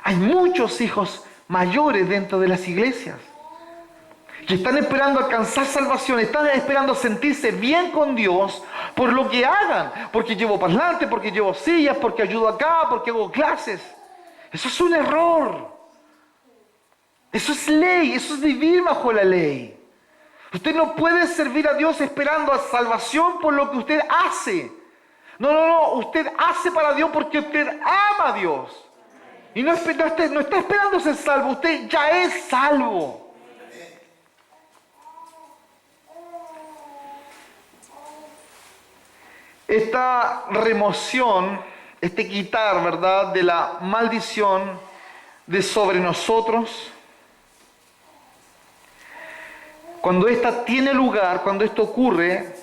Speaker 2: Hay muchos hijos mayores dentro de las iglesias que están esperando alcanzar salvación, están esperando sentirse bien con Dios por lo que hagan, porque llevo parlante, porque llevo sillas, porque ayudo acá, porque hago clases. Eso es un error. Eso es ley, eso es vivir bajo la ley. Usted no puede servir a Dios esperando a salvación por lo que usted hace. No, usted hace para Dios porque usted ama a Dios. Y no está esperando ser salvo, usted ya es salvo. Esta remoción, este quitar, ¿verdad?, de la maldición de sobre nosotros, cuando esta tiene lugar, cuando esto ocurre,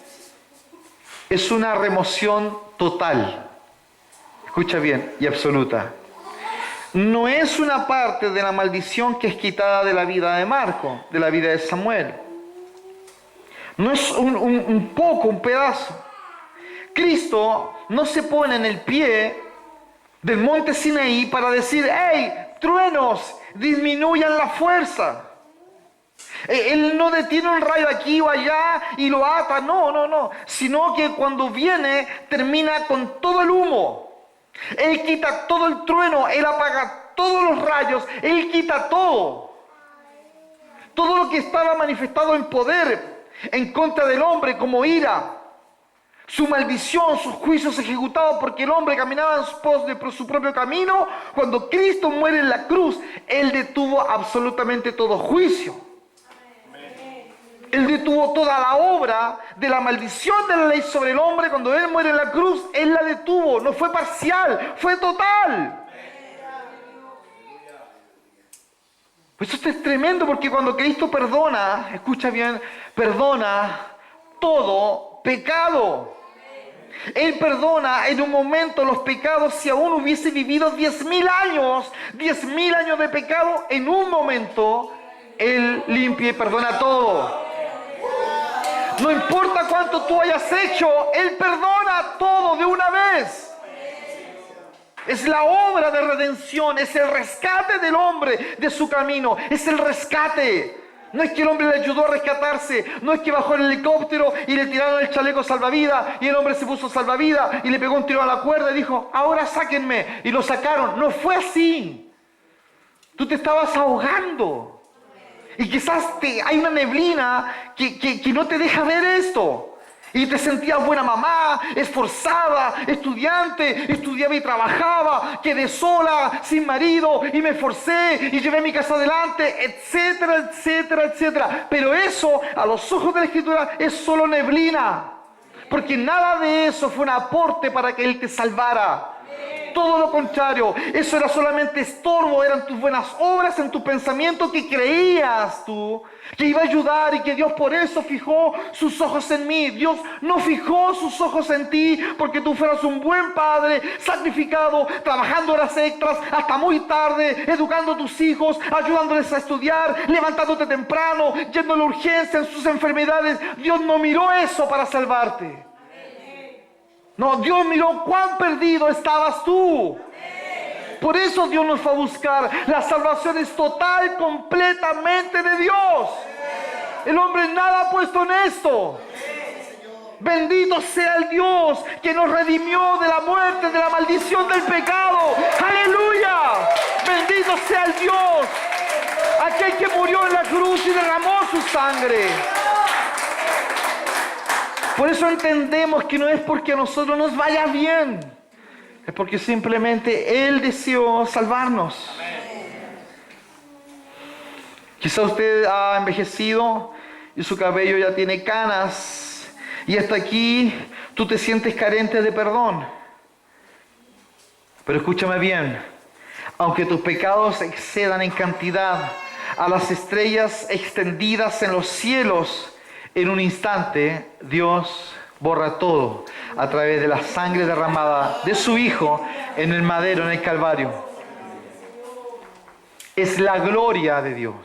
Speaker 2: es una remoción total. Escucha bien, y absoluta. No es una parte de la maldición que es quitada de la vida de Marco, de la vida de Samuel. No es un poco, un pedazo. Cristo no se pone en el pie del monte Sinaí para decir, ¡hey, truenos, disminuyan la fuerza! Él no detiene un rayo aquí o allá y lo ata, no. Sino que cuando viene, termina con todo el humo. Él quita todo el trueno, Él apaga todos los rayos, Él quita todo. Todo lo que estaba manifestado en poder en contra del hombre como ira. Su maldición, sus juicios ejecutados porque el hombre caminaba en pos de su propio camino. Cuando Cristo muere en la cruz, Él detuvo absolutamente todo juicio. Él detuvo toda la obra de la maldición de la ley sobre el hombre. Cuando Él muere en la cruz, Él la detuvo. No fue parcial, fue total. Pues esto es tremendo porque cuando Cristo perdona, escucha bien, perdona todo pecado. Él perdona en un momento los pecados. Si aún hubiese vivido 10.000 años de pecado, en un momento Él limpia y perdona todo. No importa cuánto tú hayas hecho, Él perdona todo de una vez. Es la obra de redención, es el rescate del hombre de su camino, es el rescate. No es que el hombre le ayudó a rescatarse, no es que bajó el helicóptero y le tiraron el chaleco salvavidas y el hombre se puso salvavidas y le pegó un tiro a la cuerda y dijo, ahora sáquenme, y lo sacaron. No fue así. Tú te estabas ahogando y quizás hay una neblina que no te deja ver esto. Y te sentías buena mamá, esforzada, estudiante, estudiaba y trabajaba, quedé sola, sin marido, y me esforcé y llevé mi casa adelante, etcétera, etcétera, etcétera. Pero eso, a los ojos de la Escritura, es solo neblina. Porque nada de eso fue un aporte para que Él te salvara. Todo lo contrario, eso era solamente estorbo, eran tus buenas obras en tu pensamiento que creías tú que iba a ayudar y que Dios por eso fijó sus ojos en mí. Dios no fijó sus ojos en ti porque tú fueras un buen padre, sacrificado, trabajando horas extras hasta muy tarde, educando a tus hijos, ayudándoles a estudiar, levantándote temprano, yendo a la urgencia en sus enfermedades. Dios no miró eso para salvarte. No, Dios miró cuán perdido estabas tú. Por eso Dios nos fue a buscar. La salvación es total, completamente de Dios. El hombre nada ha puesto en esto. Bendito sea el Dios que nos redimió de la muerte, de la maldición del pecado. ¡Aleluya! Bendito sea el Dios, aquel que murió en la cruz y derramó su sangre. Por eso entendemos que no es porque a nosotros nos vaya bien, es porque simplemente Él deseó salvarnos. Quizá usted ha envejecido y su cabello ya tiene canas y hasta aquí tú te sientes carente de perdón. Pero escúchame bien, aunque tus pecados excedan en cantidad a las estrellas extendidas en los cielos, en un instante Dios borra todo a través de la sangre derramada de su Hijo en el madero, en el Calvario. Es la gloria de Dios.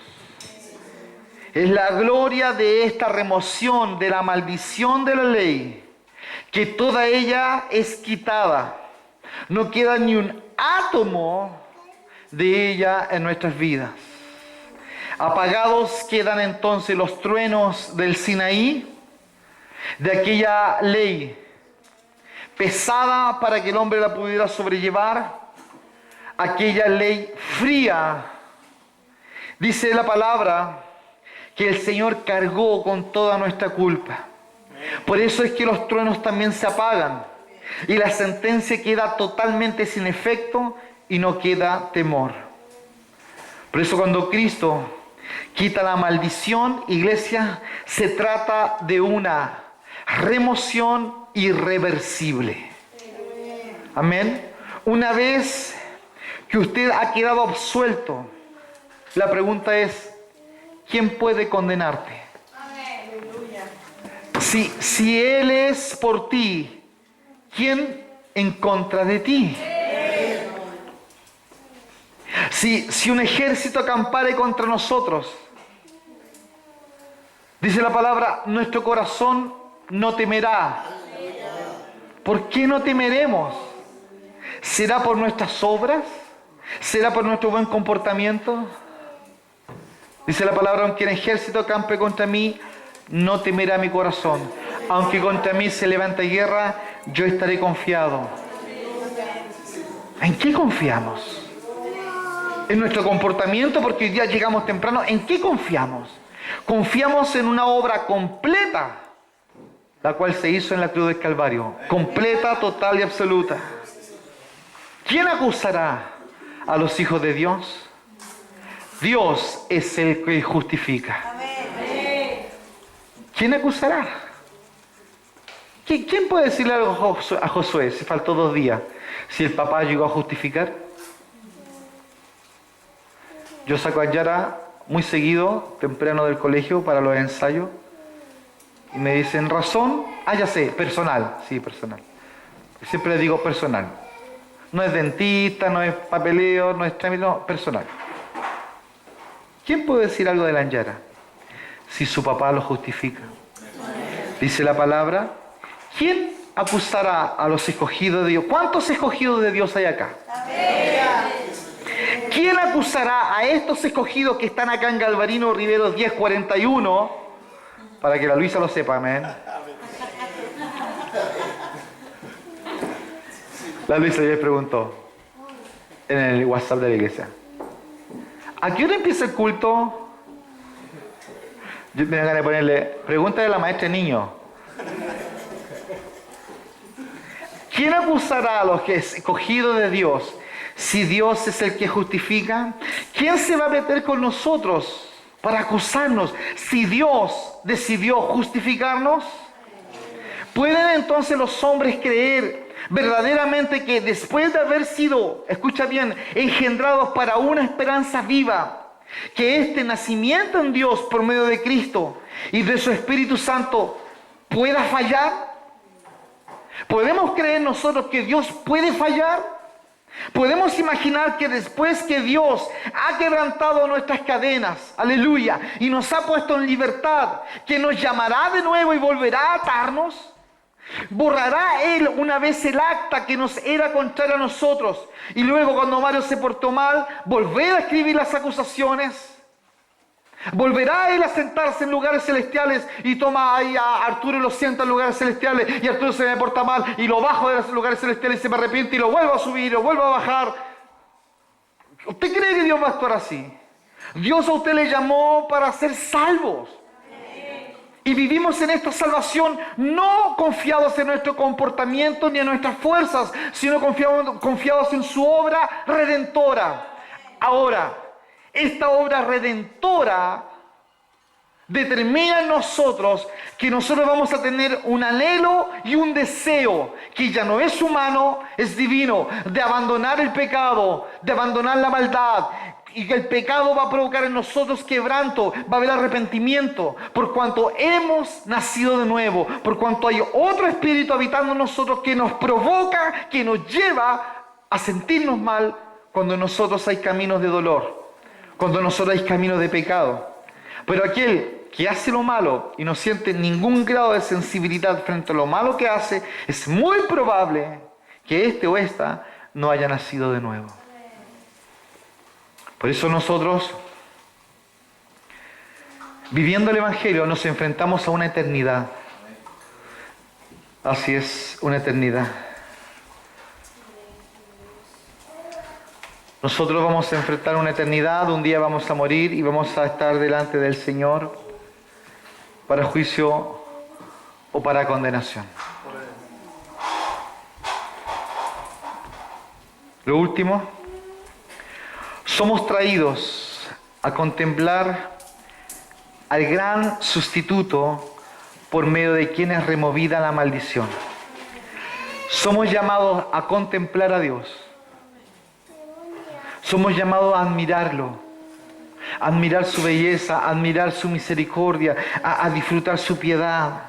Speaker 2: Es la gloria de esta remoción de la maldición de la ley, que toda ella es quitada. No queda ni un átomo de ella en nuestras vidas. Apagados quedan entonces los truenos del Sinaí, de aquella ley pesada para que el hombre la pudiera sobrellevar, aquella ley fría. Dice la palabra que el Señor cargó con toda nuestra culpa. Por eso es que los truenos también se apagan y la sentencia queda totalmente sin efecto y no queda temor. Por eso cuando Cristo quita la maldición, iglesia, se trata de una remoción irreversible. Amén. Una vez que usted ha quedado absuelto, la pregunta es, ¿quién puede condenarte? Si Él es por ti, ¿quién en contra de ti? Si un ejército acampare contra nosotros, dice la palabra, nuestro corazón no temerá. ¿Por qué no temeremos? ¿Será por nuestras obras? ¿Será por nuestro buen comportamiento? Dice la palabra, aunque el ejército acampe contra mí, no temerá mi corazón. Aunque contra mí se levante guerra, yo estaré confiado. ¿En qué confiamos? ¿En nuestro comportamiento? Porque hoy día llegamos temprano. ¿En qué confiamos? Confiamos en una obra completa, la cual se hizo en la cruz del Calvario. Completa, total y absoluta. ¿Quién acusará a los hijos de Dios? Dios es el que justifica. ¿Quién acusará? ¿Quién puede decirle algo a Josué si faltó 2 días? Si el papá llegó a justificar. Yo saco a Yara muy seguido, temprano del colegio, para los ensayos. Y me dicen, razón, ya sé, personal. Sí, personal. Siempre le digo personal. No es dentista, no es papeleo, no es trámite, no, personal. ¿Quién puede decir algo de la Yara si su papá lo justifica? Dice la palabra, ¿quién acusará a los escogidos de Dios? ¿Cuántos escogidos de Dios hay acá? ¿Quién acusará a estos escogidos que están acá en Galvarino Riveros 1041? Para que la Luisa lo sepa, amén. La Luisa ya preguntó en el WhatsApp de la iglesia, ¿a qué hora empieza el culto? Yo me da ganas de ponerle, pregunta de la maestra niño. ¿Quién acusará a los que es escogido de Dios? Si Dios es el que justifica, ¿quién se va a meter con nosotros para acusarnos si Dios decidió justificarnos? ¿Pueden entonces los hombres creer verdaderamente que después de haber sido, escucha bien, engendrados para una esperanza viva, que este nacimiento en Dios por medio de Cristo y de su Espíritu Santo pueda fallar? ¿Podemos creer nosotros que Dios puede fallar? ¿Podemos imaginar que después que Dios ha quebrantado nuestras cadenas, aleluya, y nos ha puesto en libertad, que nos llamará de nuevo y volverá a atarnos? ¿Borrará Él una vez el acta que nos era contraria a nosotros y luego cuando Mario se portó mal, volver a escribir las acusaciones? ¿Volverá Él a sentarse en lugares celestiales y toma ahí a Arturo y lo sienta en lugares celestiales y Arturo se me porta mal y lo bajo de los lugares celestiales y se me arrepiente y lo vuelvo a subir y lo vuelvo a bajar? ¿Usted cree que Dios va a actuar así? Dios a usted le llamó para ser salvos. Y vivimos en esta salvación no confiados en nuestro comportamiento ni en nuestras fuerzas, sino confiados en su obra redentora. Ahora, esta obra redentora determina en nosotros que nosotros vamos a tener un anhelo y un deseo que ya no es humano, es divino, de abandonar el pecado, de abandonar la maldad, y que el pecado va a provocar en nosotros quebranto, va a haber arrepentimiento, por cuanto hemos nacido de nuevo, por cuanto hay otro espíritu habitando en nosotros que nos provoca, que nos lleva a sentirnos mal cuando en nosotros hay caminos de dolor, cuando en nosotros hay caminos de pecado. Pero aquel que hace lo malo y no siente ningún grado de sensibilidad frente a lo malo que hace, es muy probable que este o esta no haya nacido de nuevo. Por eso nosotros, viviendo el Evangelio, nos enfrentamos a una eternidad. Así es, una eternidad. Nosotros vamos a enfrentar una eternidad, un día vamos a morir y vamos a estar delante del Señor para juicio o para condenación. Lo último, somos traídos a contemplar al gran sustituto por medio de quien es removida la maldición. Somos llamados a contemplar a Dios. Somos llamados a admirarlo, a admirar su belleza, a admirar su misericordia, a disfrutar su piedad.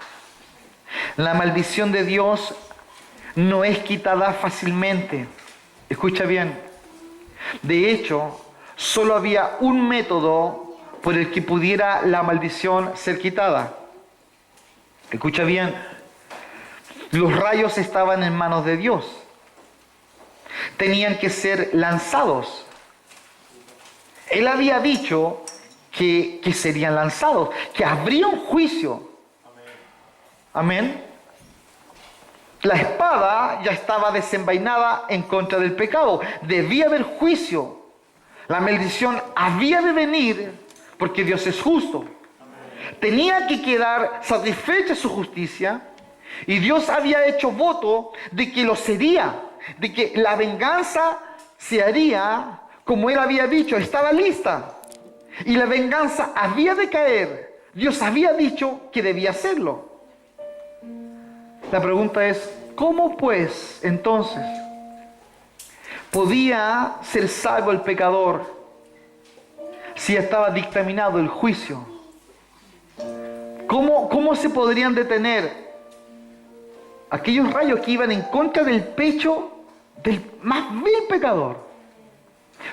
Speaker 2: La maldición de Dios no es quitada fácilmente. Escucha bien. De hecho, solo había un método por el que pudiera la maldición ser quitada. Escucha bien. Los rayos estaban en manos de Dios. Tenían que ser lanzados. Él había dicho que serían lanzados, que habría un juicio. Amén. La espada ya estaba desenvainada en contra del pecado. Debía haber juicio. La maldición había de venir porque Dios es justo. Tenía que quedar satisfecha su justicia y Dios había hecho voto de que lo sería, de que la venganza se haría como Él había dicho, estaba lista. Y la venganza había de caer. Dios había dicho que debía hacerlo. La pregunta es, ¿cómo pues entonces podía ser salvo el pecador si estaba dictaminado el juicio? ¿Cómo se podrían detener aquellos rayos que iban en contra del pecho del más vil pecador?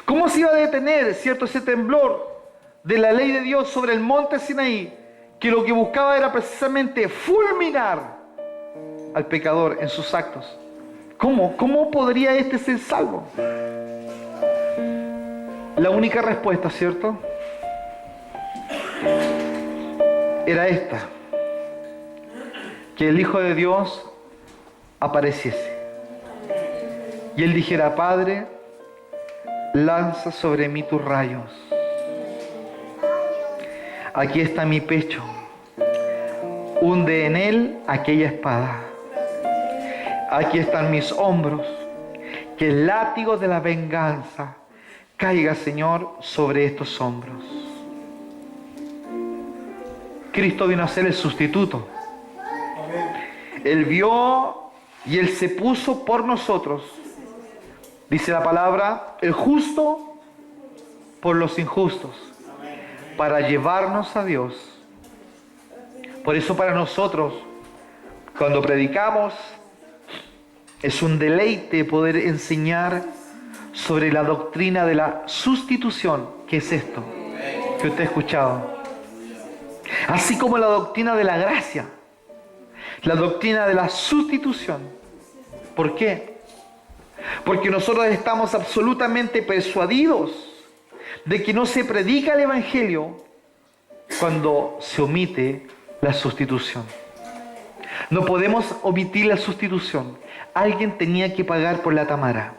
Speaker 2: ¿Cómo se iba a detener, cierto, ese temblor de la ley de Dios sobre el monte Sinaí, que lo que buscaba era precisamente fulminar al pecador en sus actos? ¿Cómo podría este ser salvo? La única respuesta, ¿cierto?, era esta: que el Hijo de Dios apareciese y Él dijera: Padre, lanza sobre mí tus rayos. Aquí está mi pecho. Hunde en él aquella espada.
Speaker 1: Aquí están mis hombros. Que el látigo de la venganza caiga, Señor, sobre estos hombros. Cristo vino a ser el sustituto. Él vio y Él se puso por nosotros. Dice la palabra, el justo por los injustos, para llevarnos a Dios. Por eso para nosotros, cuando predicamos, es un deleite poder enseñar sobre la doctrina de la sustitución. ¿Qué es esto que usted ha escuchado? Así como la doctrina de la gracia, la doctrina de la sustitución. ¿Por qué? Porque nosotros estamos absolutamente persuadidos de que no se predica el Evangelio cuando se omite la sustitución. No podemos omitir la sustitución. Alguien tenía que pagar por la Tamara.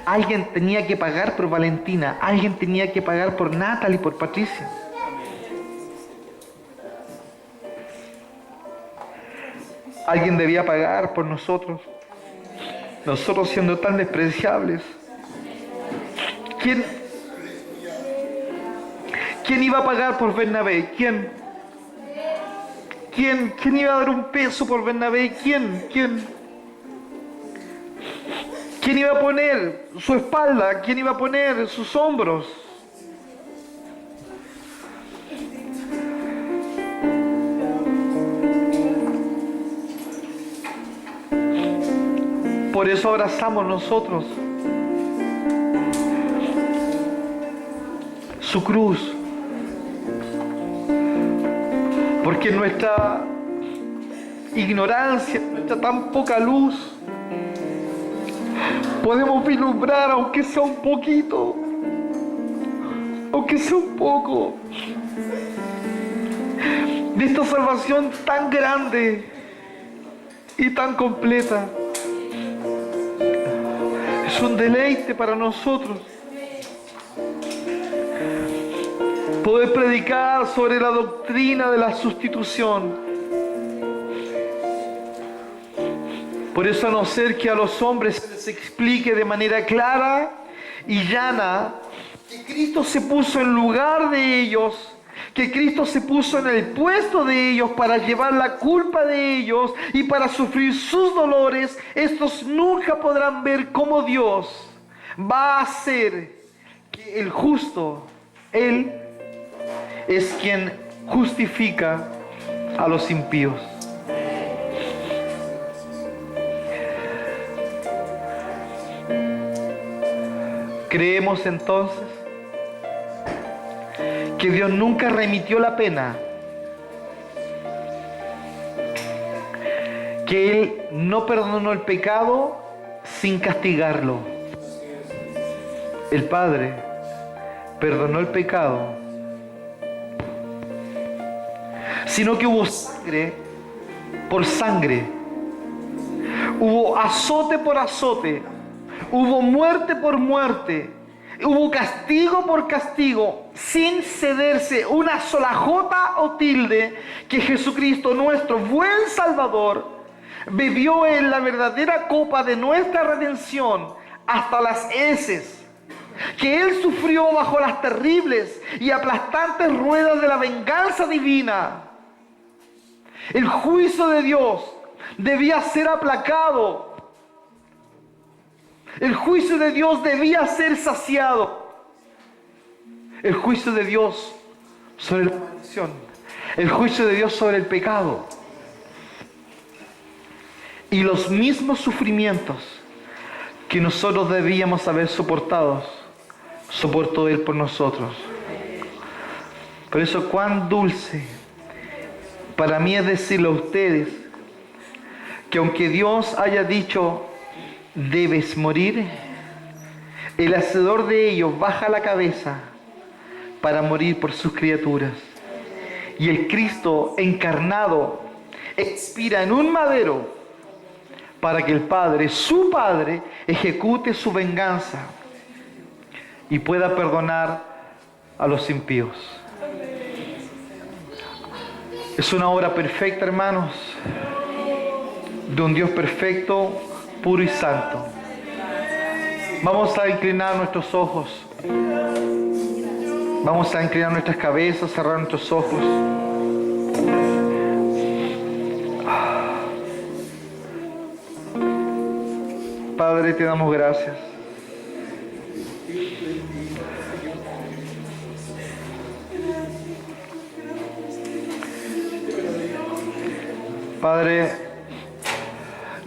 Speaker 1: Alguien tenía que pagar por Valentina. Alguien tenía que pagar por Natalie y por Patricia. Alguien debía pagar por nosotros. Nosotros siendo tan despreciables. ¿Quién iba a pagar por Bernabé? ¿Quién iba a dar un peso por Bernabé? ¿Quién iba a poner su espalda? ¿Quién iba a poner sus hombros? Por eso abrazamos nosotros su cruz. Porque nuestra ignorancia, nuestra tan poca luz, podemos vislumbrar, aunque sea un poquito, aunque sea un poco, de esta salvación tan grande y tan completa. Es un deleite para nosotros poder predicar sobre la doctrina de la sustitución. Por eso, a no ser que a los hombres se les explique de manera clara y llana que Cristo se puso en lugar de ellos, que Cristo se puso en el puesto de ellos para llevar la culpa de ellos y para sufrir sus dolores, estos nunca podrán ver cómo Dios va a hacer que el justo, Él, es quien justifica a los impíos. Creemos entonces que Dios nunca remitió la pena, que Él no perdonó el pecado sin castigarlo. El Padre perdonó el pecado, sino que hubo sangre por sangre, hubo azote por azote, hubo muerte por muerte, hubo castigo por castigo, sin cederse una sola jota o tilde, que Jesucristo, nuestro buen Salvador, bebió en la verdadera copa de nuestra redención hasta las heces, que Él sufrió bajo las terribles y aplastantes ruedas de la venganza divina. El juicio de Dios debía ser aplacado. El juicio de Dios debía ser saciado. El juicio de Dios sobre la maldición. El juicio de Dios sobre el pecado. Y los mismos sufrimientos que nosotros debíamos haber soportado, soportó Él por nosotros. Por eso, cuán dulce para mí es decirle a ustedes que aunque Dios haya dicho debes morir, el hacedor de ellos baja la cabeza para morir por sus criaturas. Y el Cristo encarnado expira en un madero para que el Padre, su Padre, ejecute su venganza y pueda perdonar a los impíos. Es una obra perfecta, hermanos. de un Dios perfecto, puro y santo. Vamos a inclinar nuestros ojos. Vamos a inclinar nuestras cabezas, cerrar nuestros ojos. Padre, te damos gracias. Padre,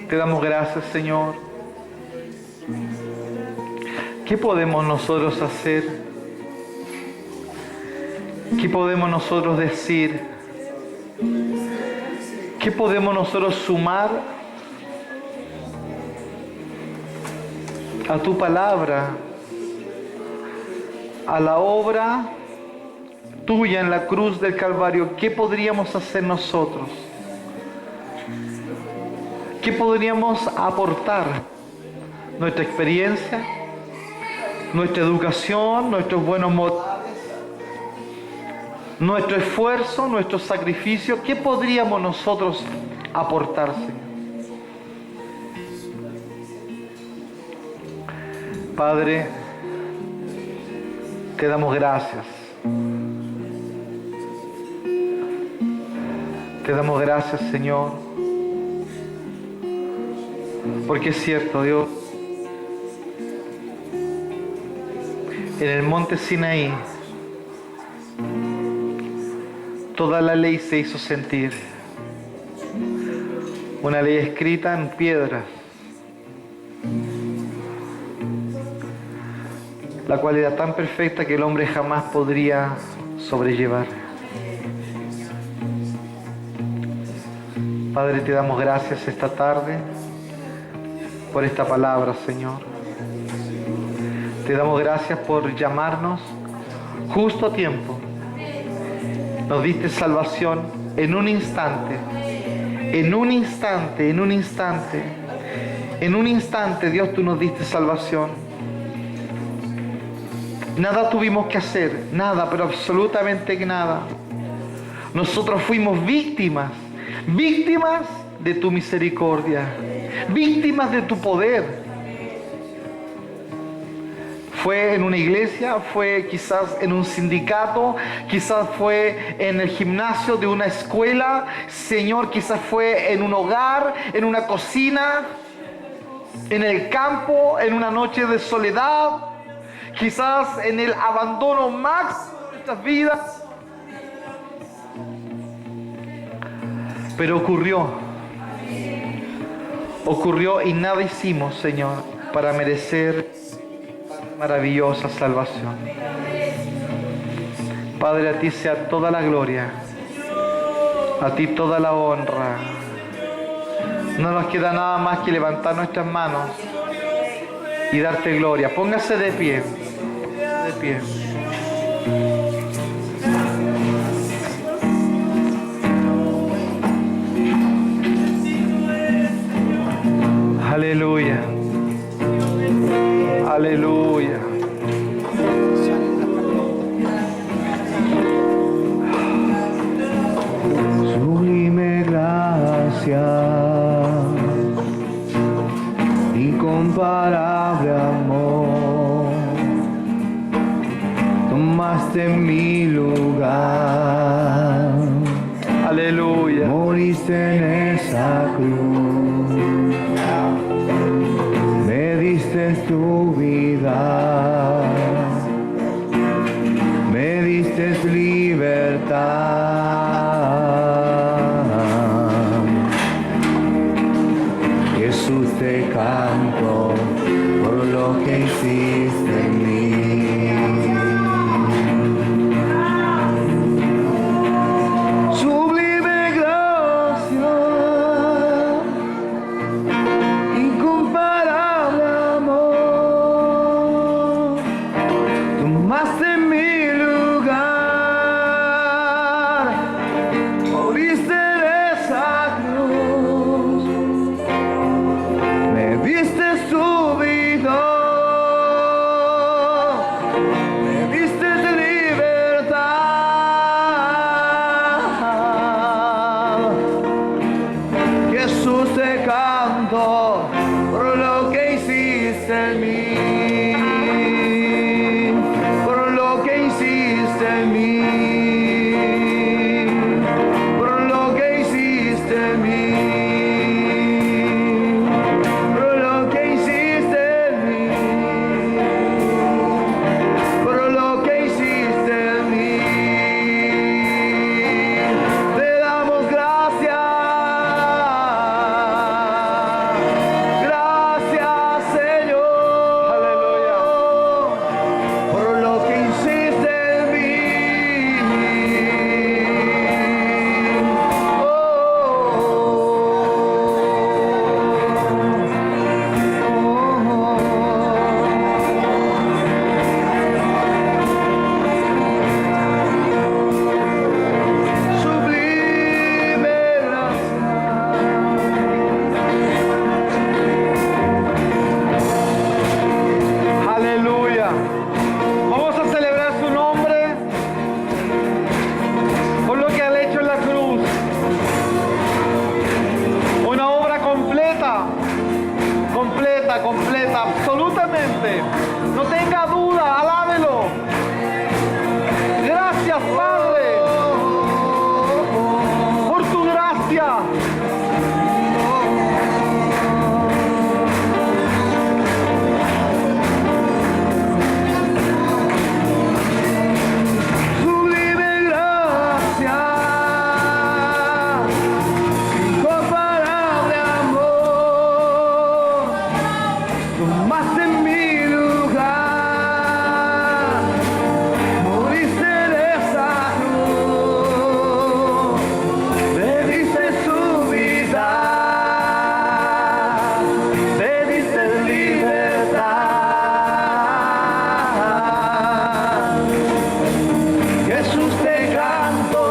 Speaker 1: te damos gracias, Señor. ¿Qué podemos nosotros hacer? ¿Qué podemos nosotros decir? ¿Qué podemos nosotros sumar a tu palabra, a la obra tuya en la cruz del Calvario? ¿Qué podríamos hacer nosotros? ¿Qué podríamos aportar? Nuestra experiencia, nuestra educación, nuestros buenos modales, nuestro esfuerzo, nuestro sacrificio. ¿Qué podríamos nosotros aportar, Señor? Padre, te damos gracias. Te damos gracias, Señor, porque es cierto, Dios, en el monte Sinaí toda la ley se hizo sentir, una ley escrita en piedras, la cual era tan perfecta que el hombre jamás podría sobrellevar. Padre, te damos gracias esta tarde por esta palabra, Señor. Te damos gracias por llamarnos justo a tiempo. Nos diste salvación en un instante, en un instante, en un instante, en un instante, Dios, tú nos diste salvación. Nada tuvimos que hacer, nada, pero absolutamente nada. Nosotros fuimos víctimas de tu misericordia, víctimas de tu poder. Fue en una iglesia, fue quizás en un sindicato, quizás fue en el gimnasio de una escuela, Señor, quizás fue en un hogar, en una cocina, en el campo, en una noche de soledad, quizás en el abandono máximo de nuestras vidas. Pero ocurrió y nada hicimos, Señor, para merecer maravillosa salvación. Padre, a ti sea toda la gloria, a ti toda la honra. No nos queda nada más que levantar nuestras manos y darte gloria. Póngase de pie, de pie. Aleluya. Aleluya.
Speaker 3: Sublime gracia, incomparable amor, tomaste mi lugar.
Speaker 1: Aleluya.
Speaker 3: Moriste en esa cruz, me diste tu vida, me diste libertad. Jesús, te canto por lo que hiciste en mí. Sublime gracia, incomparable amor, tomaste mi lugar, moriste en esa cruz, me diste su vida, canto por lo que hiciste en mí, por lo que hiciste en mí, por lo que hiciste en mí, por lo que hiciste en mí, por lo que hiciste en mí. Te damos gracias. Gracias, Señor.
Speaker 1: Aleluya.
Speaker 3: Por lo que hiciste en mí. Sublime gracia.
Speaker 1: Aleluya. Vamos a celebrar su nombre por lo que ha hecho en la cruz. Una obra completa, completa, completa, absolutamente. No tenga duda, alábelo. Gracias, Padre, por tu gracia.
Speaker 3: Sublime gracia, incomparable amor, tomaste mi lugar, moriste en esa cruz, me diste su vida, me diste libertad. Jesús, te canto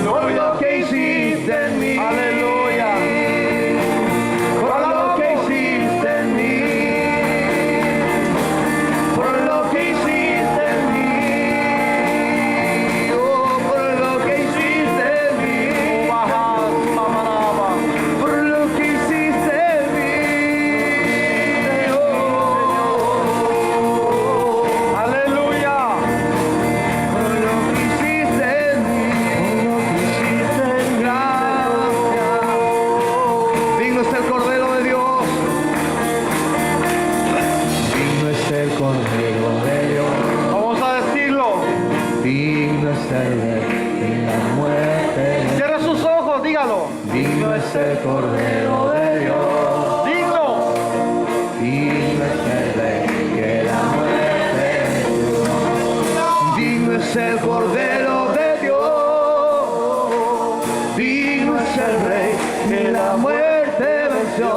Speaker 3: por lo que hiciste en mí.
Speaker 1: Aleluya.
Speaker 3: Por lo que hiciste en mí. Por lo que hiciste en mí. Oh, por lo que hiciste en mí. Por lo que hiciste en mí. Oh,
Speaker 1: Aleluya.
Speaker 3: por lo que hiciste en mí, por lo que hiciste en gracia. Digno es el Cordero de Dios. Digno es el Cordero de Dios.
Speaker 1: Vamos a decirlo.
Speaker 3: Digno es el Rey en la muerte.
Speaker 1: Cierra sus ojos, dígalo.
Speaker 3: Digno es el Cordero de Dios.
Speaker 1: Digno.
Speaker 3: Digno es el Rey que la muerte venció. Digno es el Cordero de Dios. Digno es el Rey que la muerte venció.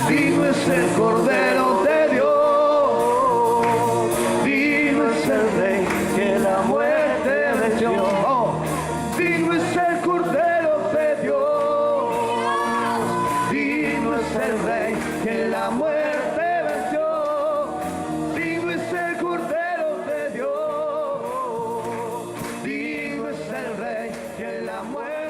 Speaker 3: Digno es el Cordero de Dios. Digno es el Rey que la muerte venció. Oh, digno es el Cordero de Dios. Digno es el Rey que la muerte venció. Digno es el Cordero de Dios. Digno es el Rey que la muerte